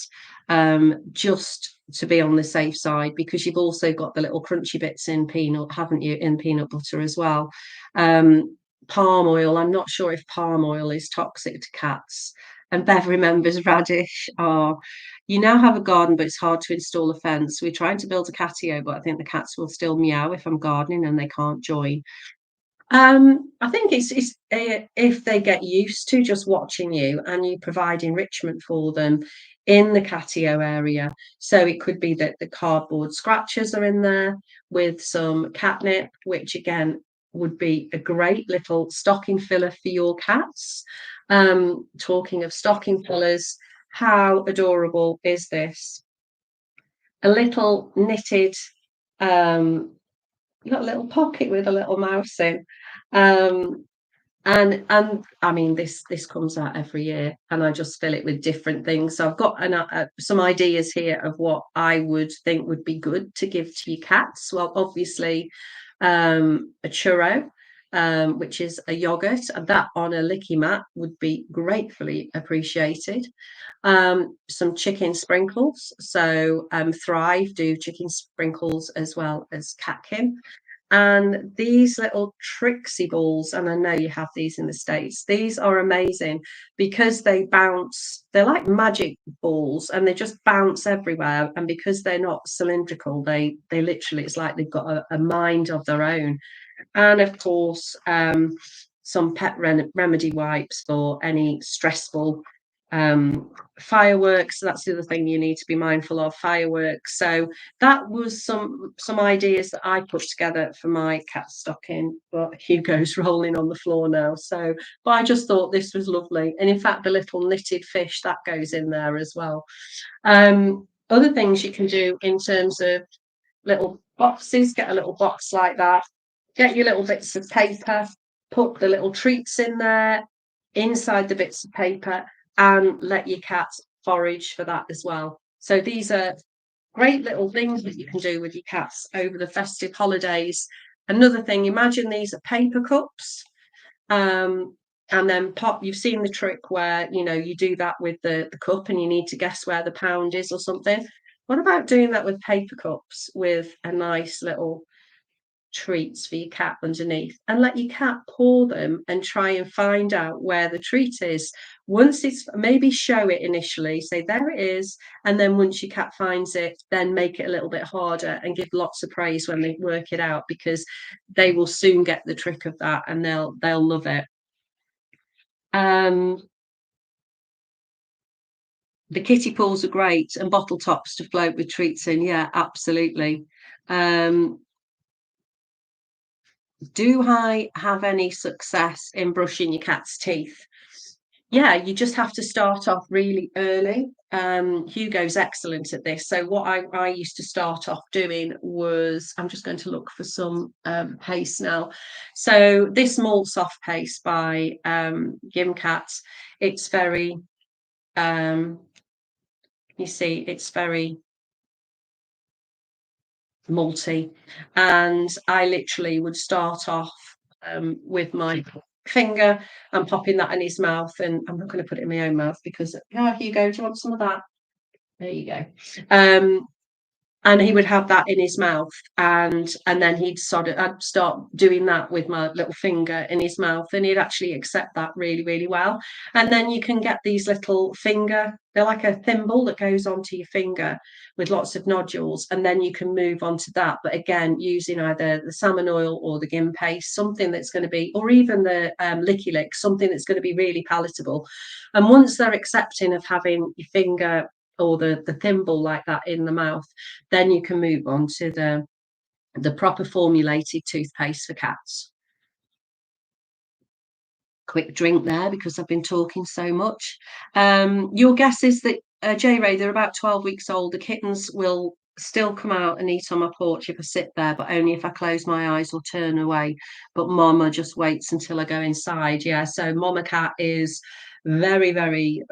just to be on the safe side, because you've also got the little crunchy bits in peanut, haven't you, in peanut butter as well. Palm oil, I'm not sure if palm oil is toxic to cats. And Bev remembers radish. Oh, you now have a garden, but it's hard to install a fence. We're trying to build a catio, but I think the cats will still meow if I'm gardening and they can't join. I think it's if they get used to just watching you and you provide enrichment for them in the catio area. So it could be that the cardboard scratchers are in there with some catnip, which again would be a great little stocking filler for your cats. Talking of stocking fillers, how adorable is this? A little knitted you got a little pocket with a little mouse in. Um, and I mean this comes out every year, and I just fill it with different things. So I've got some ideas here of what I would think would be good to give to your cats. Well, obviously, a churro, which is a yogurt, and that on a licky mat would be gratefully appreciated. Some chicken sprinkles. So Thrive do chicken sprinkles as well as catkin. And these little Trixie balls, and I know you have these in the States, these are amazing because they bounce, they're like magic balls and they just bounce everywhere. And because they're not cylindrical, they literally, it's like they've got a mind of their own. And of course, some pet remedy wipes for any stressful fireworks. That's the other thing you need to be mindful of, fireworks. So that was some ideas that I put together for my cat stocking, but Hugo's rolling on the floor now. So but I just thought this was lovely, and in fact the little knitted fish that goes in there as well. Other things you can do in terms of little boxes, get a little box like that, get your little bits of paper, put the little treats in there inside the bits of paper, and let your cat forage for that as well. So these are great little things that you can do with your cats over the festive holidays. Another thing, imagine these are paper cups. And then you've seen the trick where you do that with the cup and you need to guess where the pound is or something. What about doing that with paper cups with a nice little treats for your cat underneath, and let your cat pour them and try and find out where the treat is? Once it's, maybe show it initially, say there it is, and then once your cat finds it, then make it a little bit harder and give lots of praise when they work it out, because they will soon get the trick of that and they'll love it. The kiddie pools are great, and bottle tops to float with treats in. Yeah, absolutely. Do I have any success in brushing your cat's teeth? Yeah, you just have to start off really early. Hugo's excellent at this. So what I used to start off doing was, I'm just going to look for some paste now. So this Malt Soft paste by Gimcat, it's very, you see, it's very malty, and I literally would start off with my finger and popping that in his mouth. And I'm not going to put it in my own mouth because, oh, here you go. Do you want some of that? There you go. And he would have that in his mouth, and then I'd start doing that with my little finger in his mouth, and he'd actually accept that really, really well. And then you can get these little they're like a thimble that goes onto your finger with lots of nodules, and then you can move on to that, but again using either the salmon oil or the gin paste, something that's going to be, or even the licky lick, something that's going to be really palatable. And once they're accepting of having your finger or the thimble like that in the mouth, then you can move on to the proper formulated toothpaste for cats. Quick drink there because I've been talking so much. Your guess is that J-Ray, they're about 12 weeks old. The kittens will still come out and eat on my porch if I sit there, but only if I close my eyes or turn away. But Mama just waits until I go inside. Yeah, so Mama Cat is very, very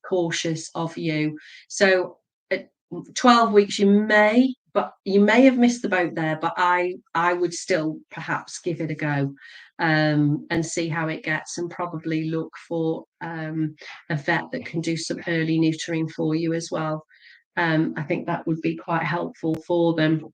cautious of you. So at 12 weeks, you may have missed the boat there, but I would still perhaps give it a go. And see how it gets, and probably look for a vet that can do some early neutering for you as well. I think that would be quite helpful for them.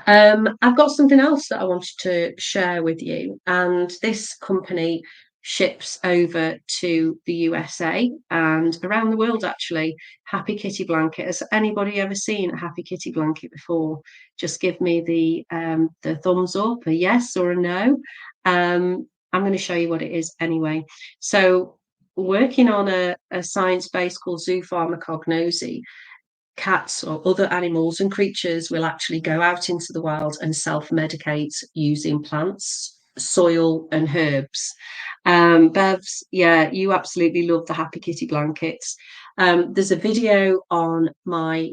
I've got something else that I wanted to share with you, and this company ships over to the USA and around the world actually. Happy Kitty blanket. Has anybody ever seen a Happy Kitty blanket before? Just give me the thumbs up, a yes or a no. I'm going to show you what it is anyway. So working on a science base called zoopharmacognosy, cats or other animals and creatures will actually go out into the wild and self-medicate using plants, soil and herbs. Bevs, yeah, you absolutely love the Happy Kitty blankets. There's a video on my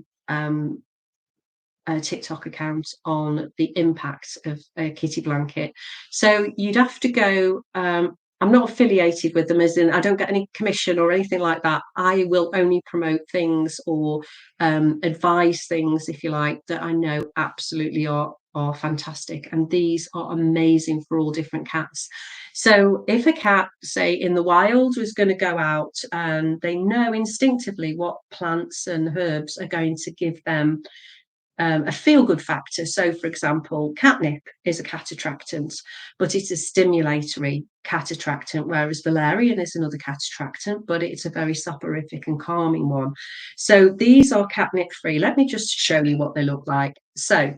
TikTok account on the impact of a kitty blanket. So you'd have to go. I'm not affiliated with them, as in I don't get any commission or anything like that. I will only promote things or advise things, if you like, that I know absolutely are fantastic, and these are amazing for all different cats. So if a cat, say in the wild, was going to go out and they know instinctively what plants and herbs are going to give them a feel-good factor. So, for example, catnip is a cat attractant, but it's a stimulatory cat attractant, whereas valerian is another cat attractant, but it's a very soporific and calming one. So these are catnip-free. Let me just show you what they look like. So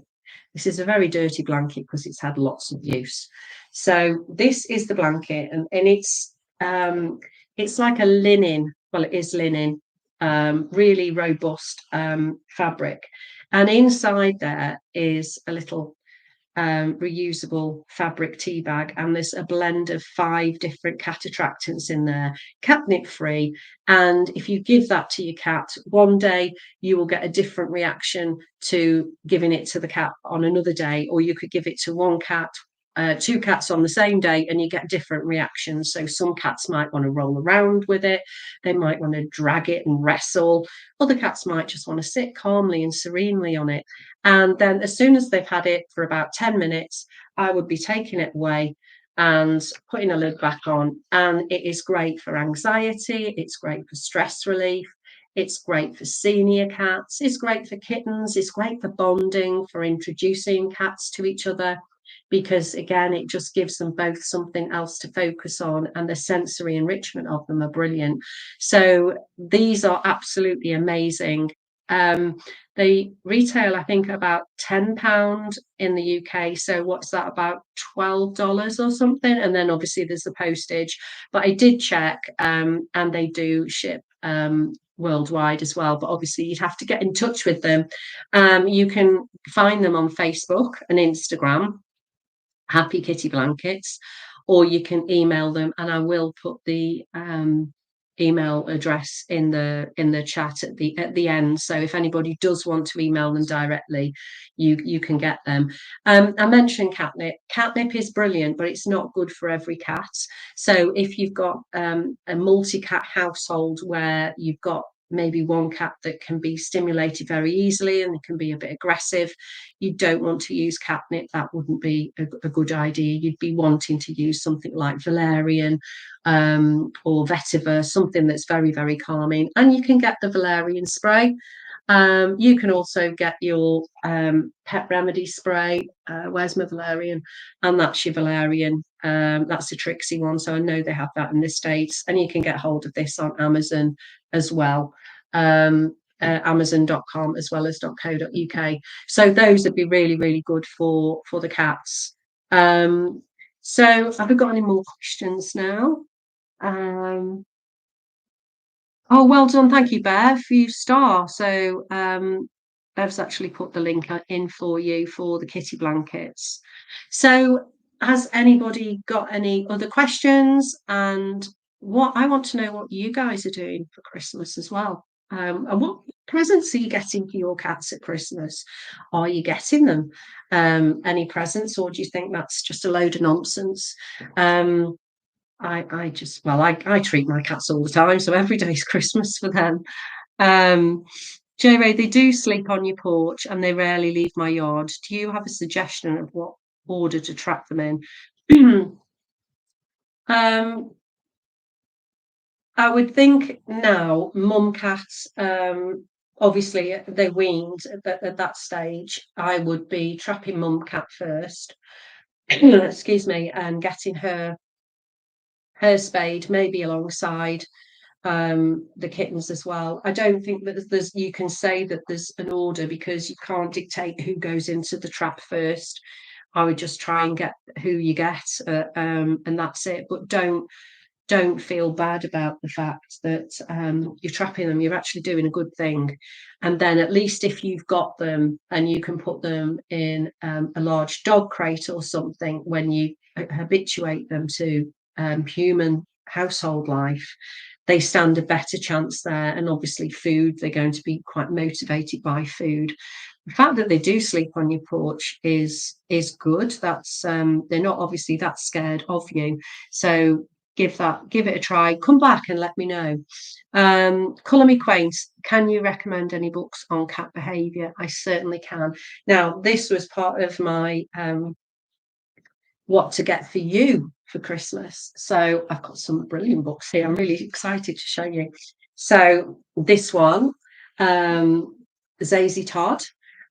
this is a very dirty blanket because it's had lots of use. So this is the blanket, and it's like a linen. Well, it is linen, really robust fabric. And inside there is a little reusable fabric tea bag, and there's a blend of 5 different cat attractants in there, catnip free. And if you give that to your cat one day, you will get a different reaction to giving it to the cat on another day, or you could give it to one cat, 2 cats on the same day, and you get different reactions. So some cats might want to roll around with it, they might want to drag it and wrestle, other cats might just want to sit calmly and serenely on it. And then as soon as they've had it for about 10 minutes, I would be taking it away and putting a lid back on. And it is great for anxiety, it's great for stress relief, it's great for senior cats, it's great for kittens, it's great for bonding, for introducing cats to each other, because again, it just gives them both something else to focus on, and the sensory enrichment of them are brilliant. So these are absolutely amazing. They retail, I think, about £10 in the UK. So what's that, about $12 or something? And then obviously there's the postage. But I did check, and they do ship worldwide as well. But obviously you'd have to get in touch with them. You can find them on Facebook and Instagram, Happy Kitty Blankets, or you can email them, and I will put the email address in the chat at the end. So if anybody does want to email them directly, you can get them. I mentioned catnip. Catnip is brilliant, but it's not good for every cat. So if you've got a multi-cat household where you've got maybe one cat that can be stimulated very easily and can be a bit aggressive. You don't want to use catnip. That wouldn't be a good idea. You'd be wanting to use something like valerian or vetiver, something that's very, very calming. And you can get the valerian spray. You can also get your pet remedy spray. Where's my valerian? And that's your valerian. That's a Trixie one. So I know they have that in the States. And you can get hold of this on Amazon as well. Amazon.com as well as .co.uk. So those would be really, really good for the cats. So have we got any more questions now? Oh, well done. Thank you, Bev. You star. So Bev's actually put the link in for you for the kitty blankets. So has anybody got any other questions? And what I want to know what you guys are doing for Christmas as well. And what presents are you getting for your cats at Christmas? Are you getting them any presents, or do you think that's just a load of nonsense? I treat my cats all the time, so every day's Christmas for them. J-Ray, they do sleep on your porch and they rarely leave my yard. Do you have a suggestion of what order to trap them in? I would think now, mum cats, obviously they're weaned at that stage. I would be trapping mum cat first, excuse me, and getting her spayed, maybe alongside the kittens as well. I don't think that there's you can say that there's an order because you can't dictate who goes into the trap first. I would just try and get who you get, and that's it. But don't feel bad about the fact that you're trapping them. You're actually doing a good thing. And then at least if you've got them and you can put them in a large dog crate or something, when you habituate them to human household life, they stand a better chance there. And obviously food, they're going to be quite motivated by food. The fact that they do sleep on your porch is good. That's they're not obviously that scared of you. So give it a try. Come back and let me know. Colour Me Quaint, can you recommend any books on cat behaviour? I certainly can. Now, this was part of my what to get for you for Christmas. So I've got some brilliant books here. I'm really excited to show you. So this one, Zazie Todd.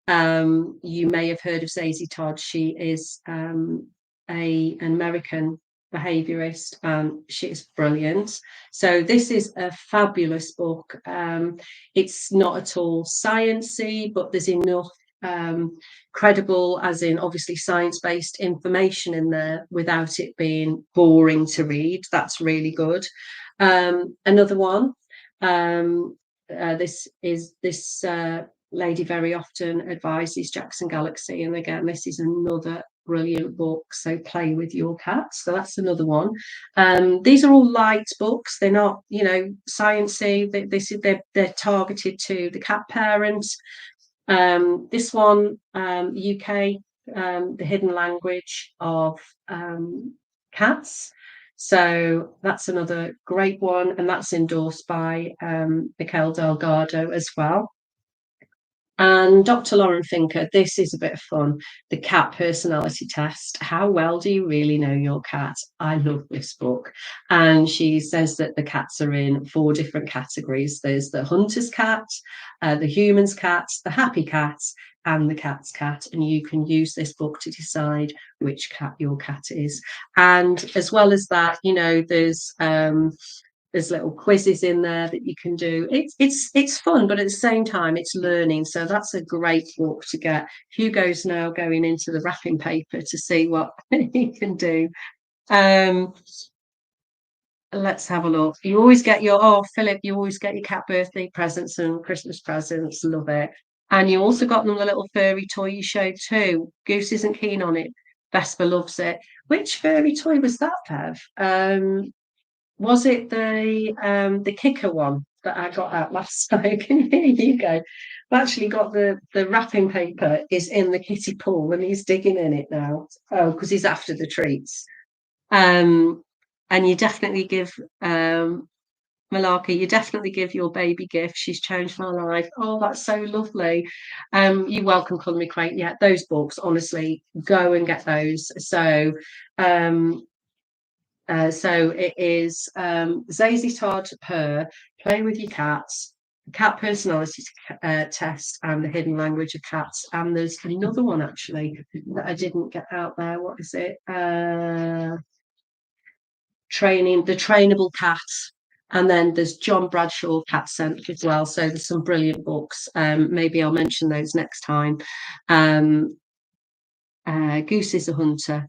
You may have heard of Zazie Todd. She is an American behaviorist, and she is brilliant. So this is a fabulous book. It's not at all sciencey, but there's enough credible, as in obviously science-based information in there without it being boring to read. That's really good. Another one, this lady very often advises Jackson Galaxy, and again, this is another brilliant book. So Play with Your Cat. So that's another one. These are all light books. They're not, sciencey. They're targeted to the cat parents. This one, UK, The Hidden Language of Cats. So that's another great one, and that's endorsed by Mikel Delgado as well. And Dr. Lauren Finker, this is a bit of fun. The Cat Personality Test. How well do you really know your cat? I love this book. And she says that the cats are in 4 different categories. There's the hunter's cat, the human's cat, the happy cat, and the cat's cat. And you can use this book to decide which cat your cat is. And as well as that, there's little quizzes in there that you can do. It's fun, but at the same time, it's learning. So that's a great book to get. Hugo's now going into the wrapping paper to see what he can do. Let's have a look. You always get Philip, you always get your cat birthday presents and Christmas presents. Love it. And you also got them the little furry toy you showed too. Goose isn't keen on it. Vesper loves it. Which furry toy was that, Bev? Was it the kicker one that I got out last time? Here you go. I've actually got the wrapping paper is in the kitty pool and he's digging in it now. Oh, because he's after the treats. And you definitely give Malarkey, you definitely give your baby gift. She's changed my life. Oh, that's so lovely. You're welcome, Call Me Quaint. Yeah, those books, honestly, go and get those. Um, so it is Zazie Todd, Her, Play with Your Cats, Cat Personality Test, and The Hidden Language of Cats. And there's another one actually that I didn't get out there. What is it? Training the Trainable Cat. And then there's John Bradshaw Cat Scent as well. So there's some brilliant books. Maybe I'll mention those next time. Um, Goose is a Hunter.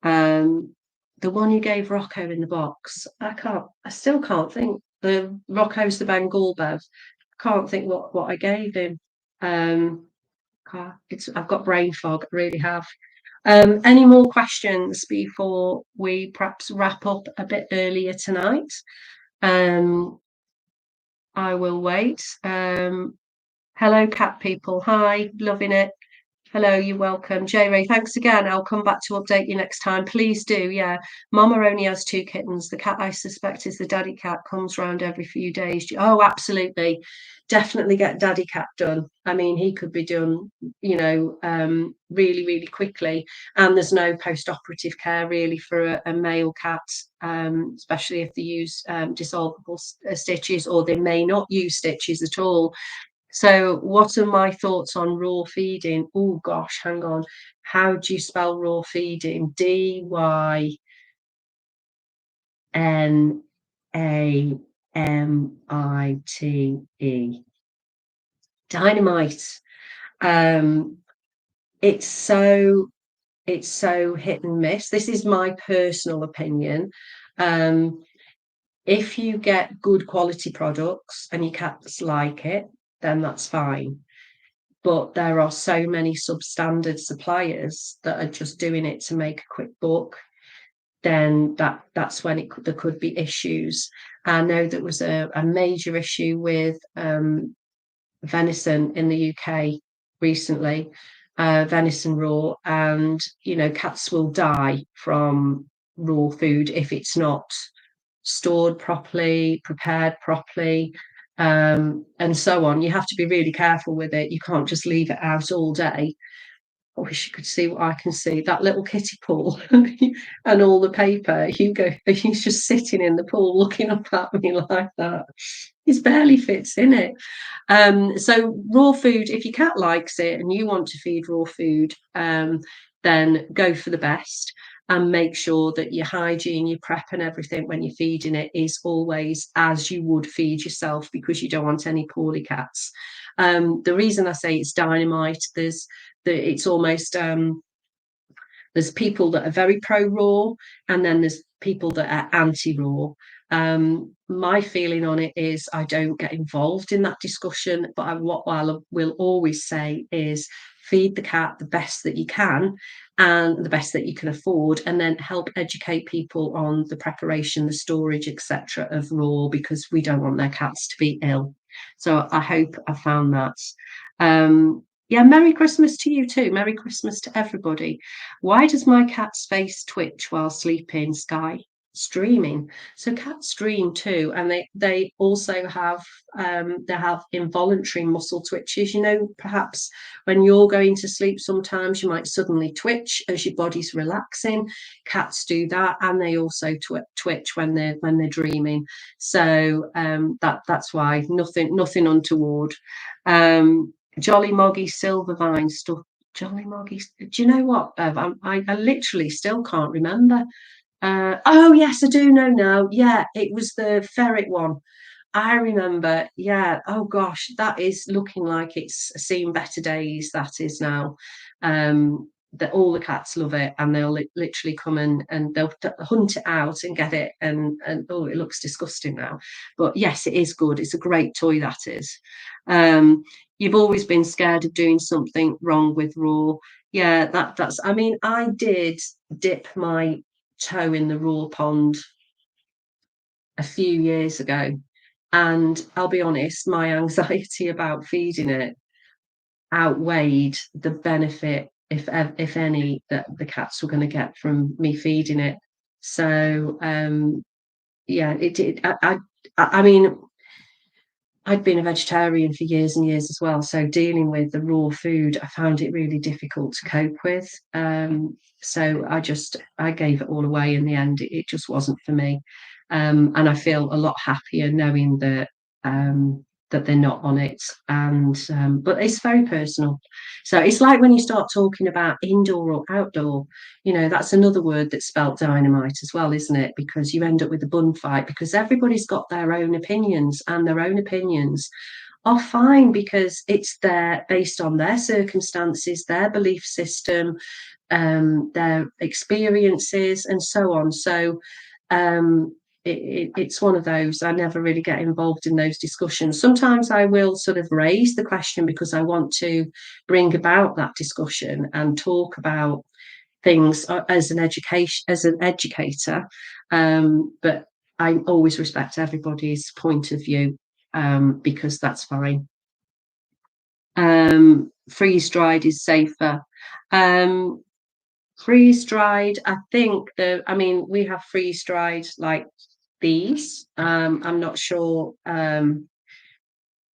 The one you gave Rocco in the box. I still can't think. The Rocco's the Bengal Bev. Can't think what I gave him. Um, I've got brain fog. I really have. Any more questions before we perhaps wrap up a bit earlier tonight? Um, I will wait. Hello, cat people. Hi, loving it. Hello, you're welcome. J Ray, thanks again. I'll come back to update you next time. Please do. Yeah. Mama only has 2 kittens. The cat I suspect is the daddy cat, comes round every few days. Oh, absolutely. Definitely get daddy cat done. I mean, he could be done, really, really quickly. And there's no post-operative care really for a male cat, especially if they use dissolvable stitches, or they may not use stitches at all. So, what are my thoughts on raw feeding? Oh gosh, hang on. How do you spell raw feeding? Dynamite. Dynamite. Um, it's so hit and miss. This is my personal opinion. Um, if you get good quality products and your cats like it, then that's fine. But there are so many substandard suppliers that are just doing it to make a quick buck. Then that's when there could be issues. I know there was a major issue with venison in the UK recently, venison raw, and cats will die from raw food if it's not stored properly, prepared properly, and so on. You have to be really careful with it. You can't just leave it out all day. I wish you could see what I can see. That little kiddie pool and all the paper. He's just sitting in the pool looking up at me like that. He barely fits in it. So raw food, if your cat likes it and you want to feed raw food, then go for the best, and make sure that your hygiene, your prep and everything when you're feeding it is always as you would feed yourself, because you don't want any poorly cats. The reason I say it's dynamite, it's almost there's people that are very pro raw, and then there's people that are anti raw. My feeling on it is I don't get involved in that discussion, but what I will always say is feed the cat the best that you can and the best that you can afford, and then help educate people on the preparation, the storage, etc. of raw, because we don't want their cats to be ill. So I hope I found that. Yeah, Merry Christmas to you too. Merry Christmas to everybody. Why does my cat's face twitch while sleeping? Sky streaming. So cats dream too, and they also have involuntary muscle twitches. Perhaps when you're going to sleep, sometimes you might suddenly twitch as your body's relaxing. Cats do that, and they also twitch when they're dreaming. So that's why nothing untoward. Jolly Moggy Silvervine stuff. Jolly Moggy. Do you know what, Bev? I literally still can't remember. Oh yes, I do know now. Yeah, it was the ferret one. I remember. Yeah. Oh gosh, that is looking like it's seen better days. That is now. That all the cats love it, and they'll literally come and they'll hunt it out and get it, and oh, it looks disgusting now. But yes, it is good. It's a great toy, that is. You've always been scared of doing something wrong with raw. Yeah, that's. I mean, I did dip my toe in the raw pond a few years ago, and I'll be honest, my anxiety about feeding it outweighed the benefit, if any, that the cats were going to get from me feeding it. So yeah, it did. I mean, I'd been a vegetarian for years and years as well, so dealing with the raw food, I found it really difficult to cope with. So I gave it all away in the end. It just wasn't for me, and I feel a lot happier knowing that they're not on it. And but it's very personal. So it's like when you start talking about indoor or outdoor, that's another word that's spelt dynamite as well, isn't it? Because you end up with a bun fight because everybody's got their own opinions, and their own opinions are fine because it's based on their circumstances, their belief system, their experiences, and so on. So it's one of those. I never really get involved in those discussions. Sometimes I will sort of raise the question because I want to bring about that discussion and talk about things as an educator. But I always respect everybody's point of view, because that's fine. Freeze dried is safer. Um, Freeze dried, I think we have freeze dried like these. I'm not sure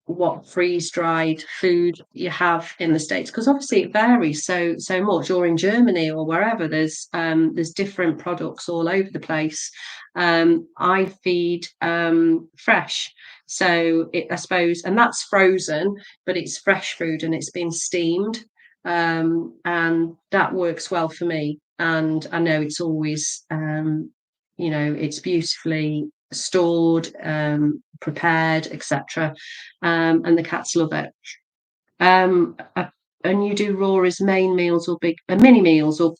what freeze dried food you have in the States, because obviously it varies so much, or in Germany or wherever. There's different products all over the place. I feed fresh, so I suppose, and that's frozen, but it's fresh food and it's been steamed, and that works well for me. And I know it's always it's beautifully stored, prepared, etc. And the cats love it. And you do raw as main meals or big mini meals or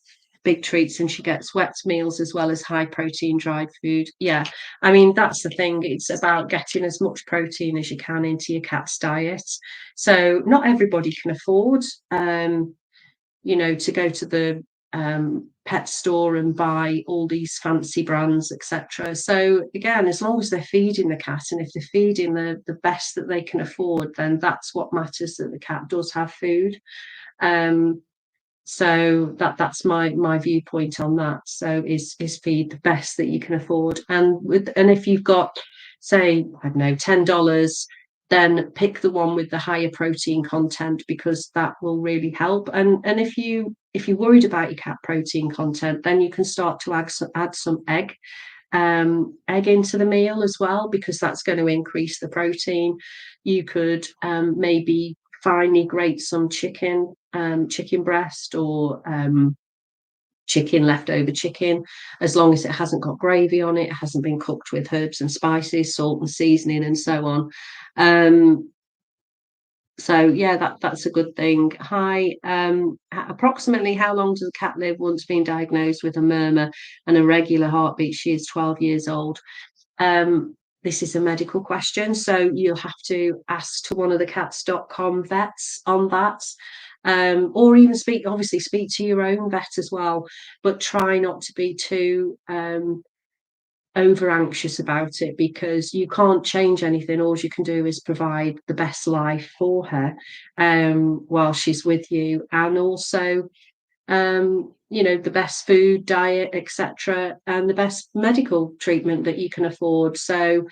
big treats, and she gets wet meals as well as high protein dried food. Yeah, I mean, that's the thing. It's about getting as much protein as you can into your cat's diet. So not everybody can afford to go to the pet store and buy all these fancy brands, etc. So again, as long as they're feeding the cat, and if they're feeding the best that they can afford, then that's what matters, that the cat does have food. So that's my viewpoint on that. So is feed the best that you can afford, and if you've got, say, I don't know, $10, then pick the one with the higher protein content, because that will really help. And if you're worried about your cat protein content, then you can start to add some egg into the meal as well, because that's going to increase the protein. You could maybe finely grate some chicken breast, or leftover chicken, as long as it hasn't got gravy on it, it hasn't been cooked with herbs and spices, salt and seasoning, and so on. So yeah, that's a good thing. Hi, approximately how long does a cat live once being diagnosed with a murmur and a regular heartbeat? She is 12 years old. This is a medical question, so you'll have to ask to one of the cats.com vets on that, or even speak to your own vet as well, but try not to be too over anxious about it, because you can't change anything. All you can do is provide the best life for her while she's with you, and also the best food, diet, etc., and the best medical treatment that you can afford. So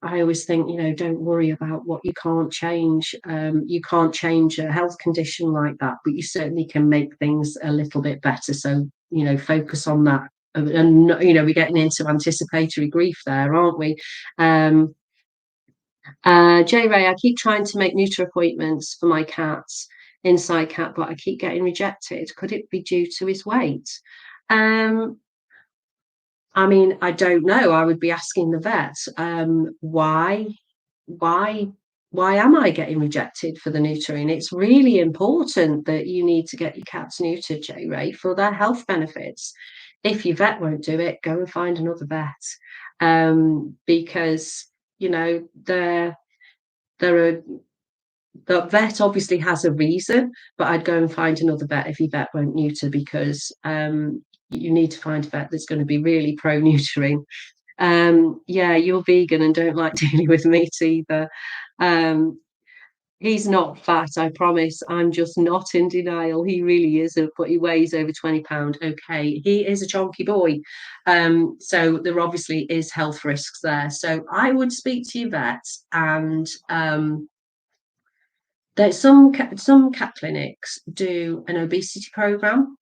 I always think, don't worry about what you can't change. You can't change a health condition like that, but you certainly can make things a little bit better. So, focus on that. And, we're getting into anticipatory grief there, aren't we? J Ray, I keep trying to make neuter appointments for my cats, inside cat, but I keep getting rejected. Could it be due to his weight? I mean, I don't know. I would be asking the vet, why why am I getting rejected for the neutering? It's really important that you need to get your cats neutered, J Ray, for their health benefits. If your vet won't do it, go and find another vet, because there are the vet obviously has a reason, but I'd go and find another vet if your vet won't neuter, because you need to find a vet that's going to be really pro neutering. Yeah, you're vegan and don't like dealing with meat either. He's not fat, I promise. I'm just not in denial. He really isn't, but he weighs over 20 pound. Okay, he is a chonky boy. So there obviously is health risks there. So I would speak to your vet, and there's some cat clinics do an obesity program,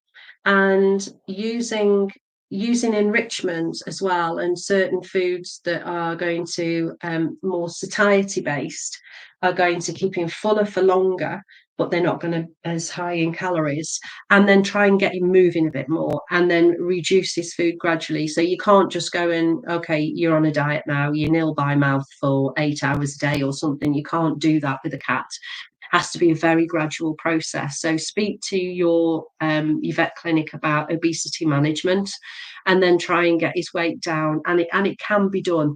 and using enrichment as well, and certain foods that are going to more satiety based are going to keep him fuller for longer, but they're not going to as high in calories, and then try and get him moving a bit more, and then reduce his food gradually. So you can't just go and, okay, you're on a diet now, you nil by mouth for 8 hours a day or something. You can't do that with a cat. Has to be a very gradual process. So speak to your vet clinic about obesity management, and then try and get his weight down. And it can be done.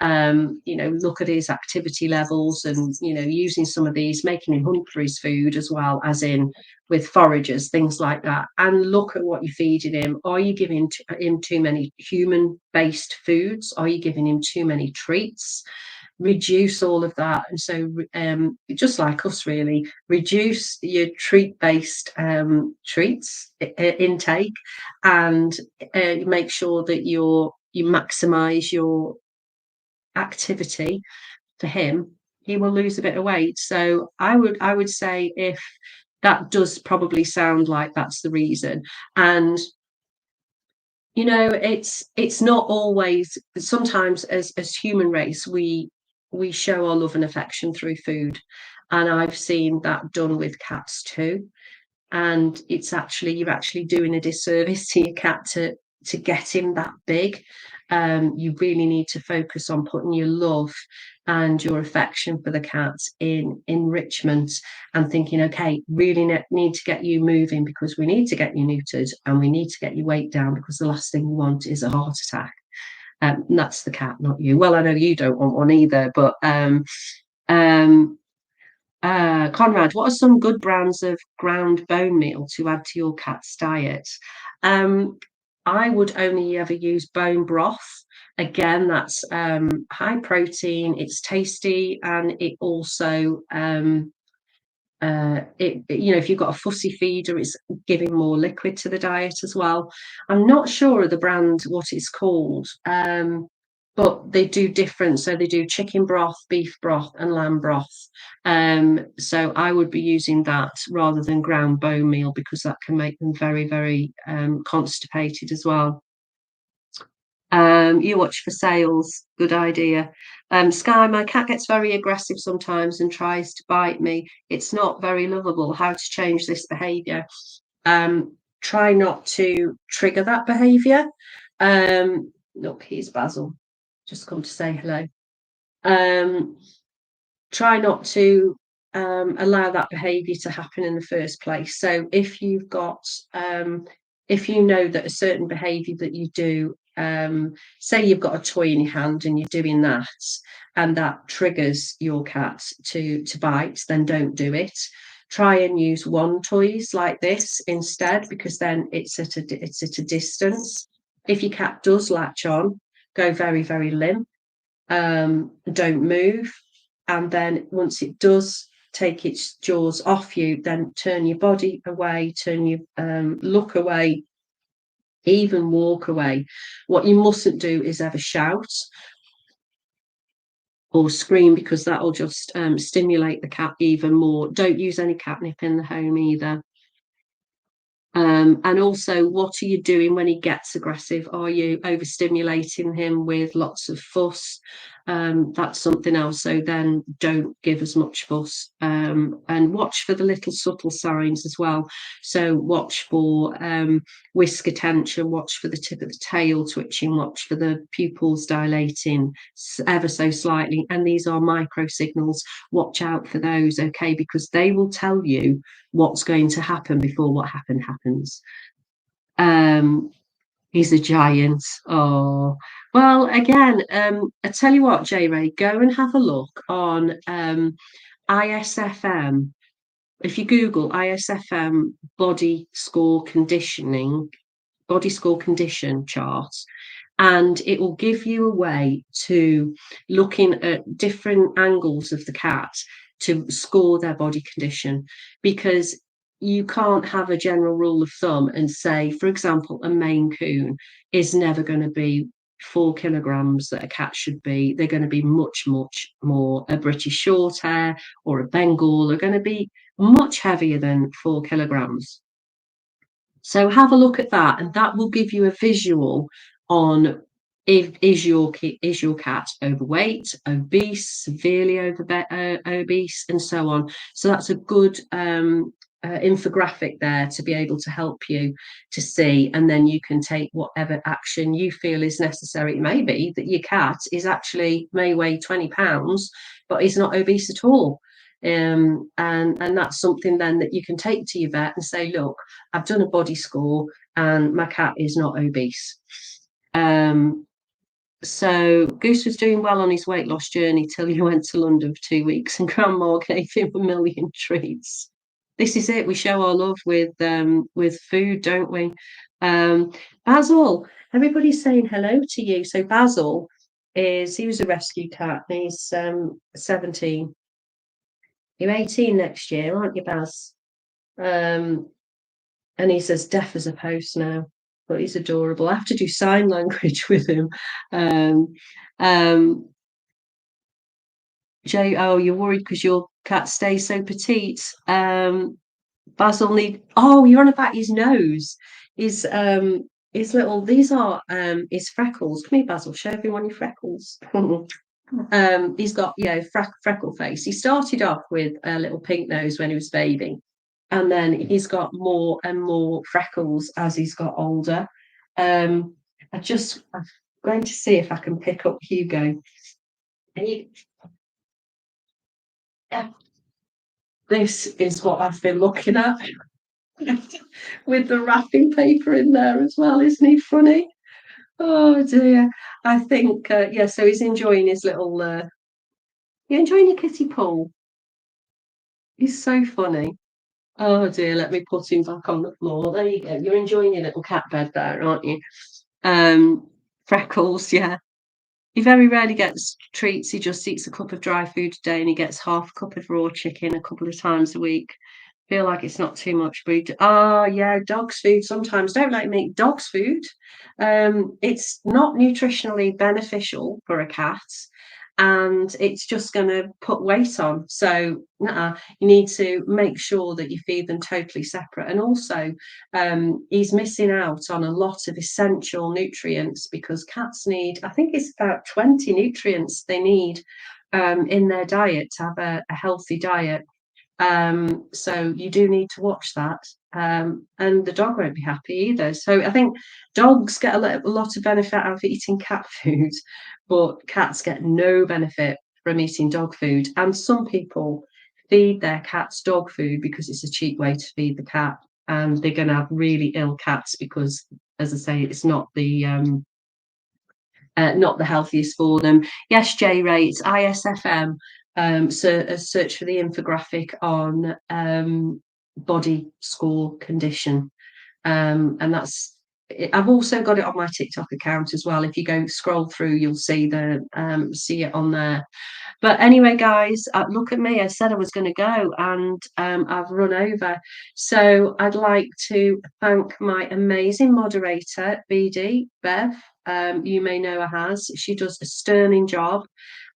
Look at his activity levels, and using some of these, making him hunt for his food as well, as in with foragers, things like that. And look at what you're feeding him. Are you giving him too many human-based foods? Are you giving him too many treats? Reduce all of that. And so just like us, really, reduce your treat-based treats intake, and make sure that you maximize your activity for him. He will lose a bit of weight. So I would say, if that does probably sound like that's the reason. And it's not always. Sometimes as human race, we show our love and affection through food, and I've seen that done with cats too. And you're actually doing a disservice to your cat to get him that big. You really need to focus on putting your love and your affection for the cat in enrichment, and thinking, okay, really need to get you moving, because we need to get you neutered, and we need to get your weight down, because the last thing we want is a heart attack. And that's the cat, not you. Well, I know you don't want one either, but um, Conrad, what are some good brands of ground bone meal to add to your cat's diet? Um, I would only ever use bone broth. Again, that's high protein, it's tasty, and it also if you've got a fussy feeder, it's giving more liquid to the diet as well. I'm not sure of the brand, what it's called, but they do different. So they do chicken broth, beef broth, and lamb broth. So I would be using that rather than ground bone meal, because that can make them very, very constipated as well. You watch for sales. Good idea. Sky, my cat gets very aggressive sometimes and tries to bite me. It's not very lovable. How to change this behavior? Try not to trigger that behavior. Look, here's Basil. Just come to say hello. Try not to allow that behavior to happen in the first place. So if you know that a certain behavior that you do, say you've got a toy in your hand and you're doing that, and that triggers your cat to bite, then don't do it. Try and use wand toys like this instead, because then it's at a distance. If your cat does latch on, go very, very limp. Don't move. And then once it does take its jaws off you, then turn your body away, turn your look away, even walk away. What you mustn't do is ever shout or scream, because that'll just stimulate the cat even more. Don't use any catnip in the home either. And also, what are you doing when he gets aggressive? Are you overstimulating him with lots of fuss? That's something else. So then don't give as much fuss, and watch for the little subtle signs as well. So watch for whisker tension, watch for the tip of the tail twitching, watch for the pupils dilating ever so slightly. And these are micro signals. Watch out for those, okay, because they will tell you what's going to happen before what happens. He's a giant. Oh, well, again, I tell you what, J Ray, go and have a look on ISFM. If you Google ISFM body score condition charts, and it will give you a way to looking at different angles of the cat to score their body condition, because you can't have a general rule of thumb and say, for example, a Maine Coon is never going to be 4 kilograms that a cat should be. They're going to be much, much more. A British Shorthair or a Bengal are going to be much heavier than 4 kilograms. So have a look at that, and that will give you a visual on if is your cat overweight, obese, severely obese, and so on. So that's a good infographic there to be able to help you to see, and then you can take whatever action you feel is necessary. It may be that your cat may weigh 20 pounds, but is not obese at all. And that's something then that you can take to your vet and say, look, I've done a body score and my cat is not obese. So Goose was doing well on his weight loss journey till he went to London for 2 weeks and Grandma gave him a million treats. This is it. We show our love with food, don't we? Basil, everybody's saying hello to you. So Basil he was a rescue cat and he's 17. You're 18 next year, aren't you, Baz? And he's as deaf as a post now, but he's adorable. I have to do sign language with him. Jay, oh, you're worried because your cat stays so petite. Basil you're on about his nose. His little, these are his freckles. Come here, Basil, show everyone your freckles. He's got, freckle face. He started off with a little pink nose when he was baby, and then he's got more and more freckles as he's got older. I'm going to see if I can pick up Hugo. This is what I've been looking at with the wrapping paper in there as well. Isn't he funny? Oh dear. I think, so he's enjoying his little, you enjoying your kitty pool? He's so funny. Oh dear, let me put him back on the floor. There you go. You're enjoying your little cat bed there, aren't you? Freckles, yeah. He very rarely gets treats. He just eats a cup of dry food a day and he gets half a cup of raw chicken a couple of times a week. Feel like it's not too much, but yeah, dog's food sometimes. Don't like make dog's food. It's not nutritionally beneficial for a cat, and it's just going to put weight on. So you need to make sure that you feed them totally separate. And also, he's missing out on a lot of essential nutrients because cats need, I think it's about 20 nutrients they need in their diet to have a healthy diet. So you do need to watch that. And the dog won't be happy either. So I think dogs get a lot of benefit out of eating cat food, but cats get no benefit from eating dog food. And some people feed their cats dog food because it's a cheap way to feed the cat. And they're going to have really ill cats because, as I say, it's not the healthiest for them. Yes, J Ray, it's ISFM. So search for the infographic on body score condition. And that's I've also got it on my TikTok account as well. If you go scroll through, you'll see see it on there. But anyway, guys, look at me. I said I was going to go and I've run over. So I'd like to thank my amazing moderator, BD, Bev. You may know her as. She does a sterling job.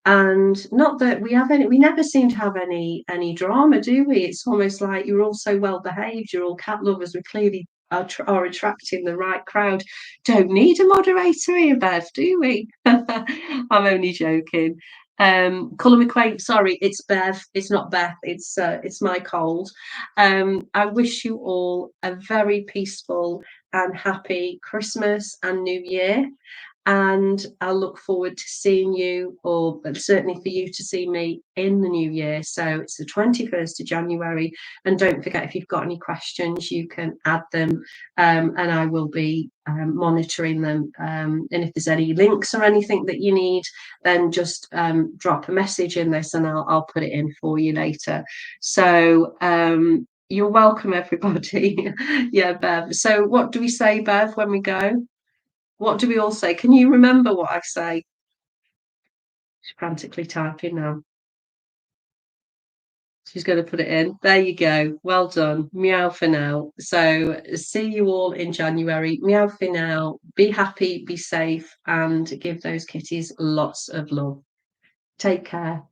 And not that we never seem to have any drama, do we? It's almost like you're all so well behaved, you're all cat lovers. We clearly are attracting the right crowd. Don't need a moderator here, Bev, do we? I'm only joking. Colour McQuaid, sorry, it's Bev, it's not Beth, it's my cold. I wish you all a very peaceful and happy Christmas and New Year. And I look forward to seeing you, or certainly for you to see me in the new year. So it's the 21st of January. And don't forget, if you've got any questions, you can add them and I will be monitoring them. And if there's any links or anything that you need, then just drop a message in this and I'll put it in for you later. So you're welcome, everybody. Yeah, Bev. So what do we say, Bev, when we go? What do we all say? Can you remember what I say? She's frantically typing now. She's going to put it in. There you go. Well done. Meow for now. So see you all in January. Meow for now. Be happy, be safe, and give those kitties lots of love. Take care.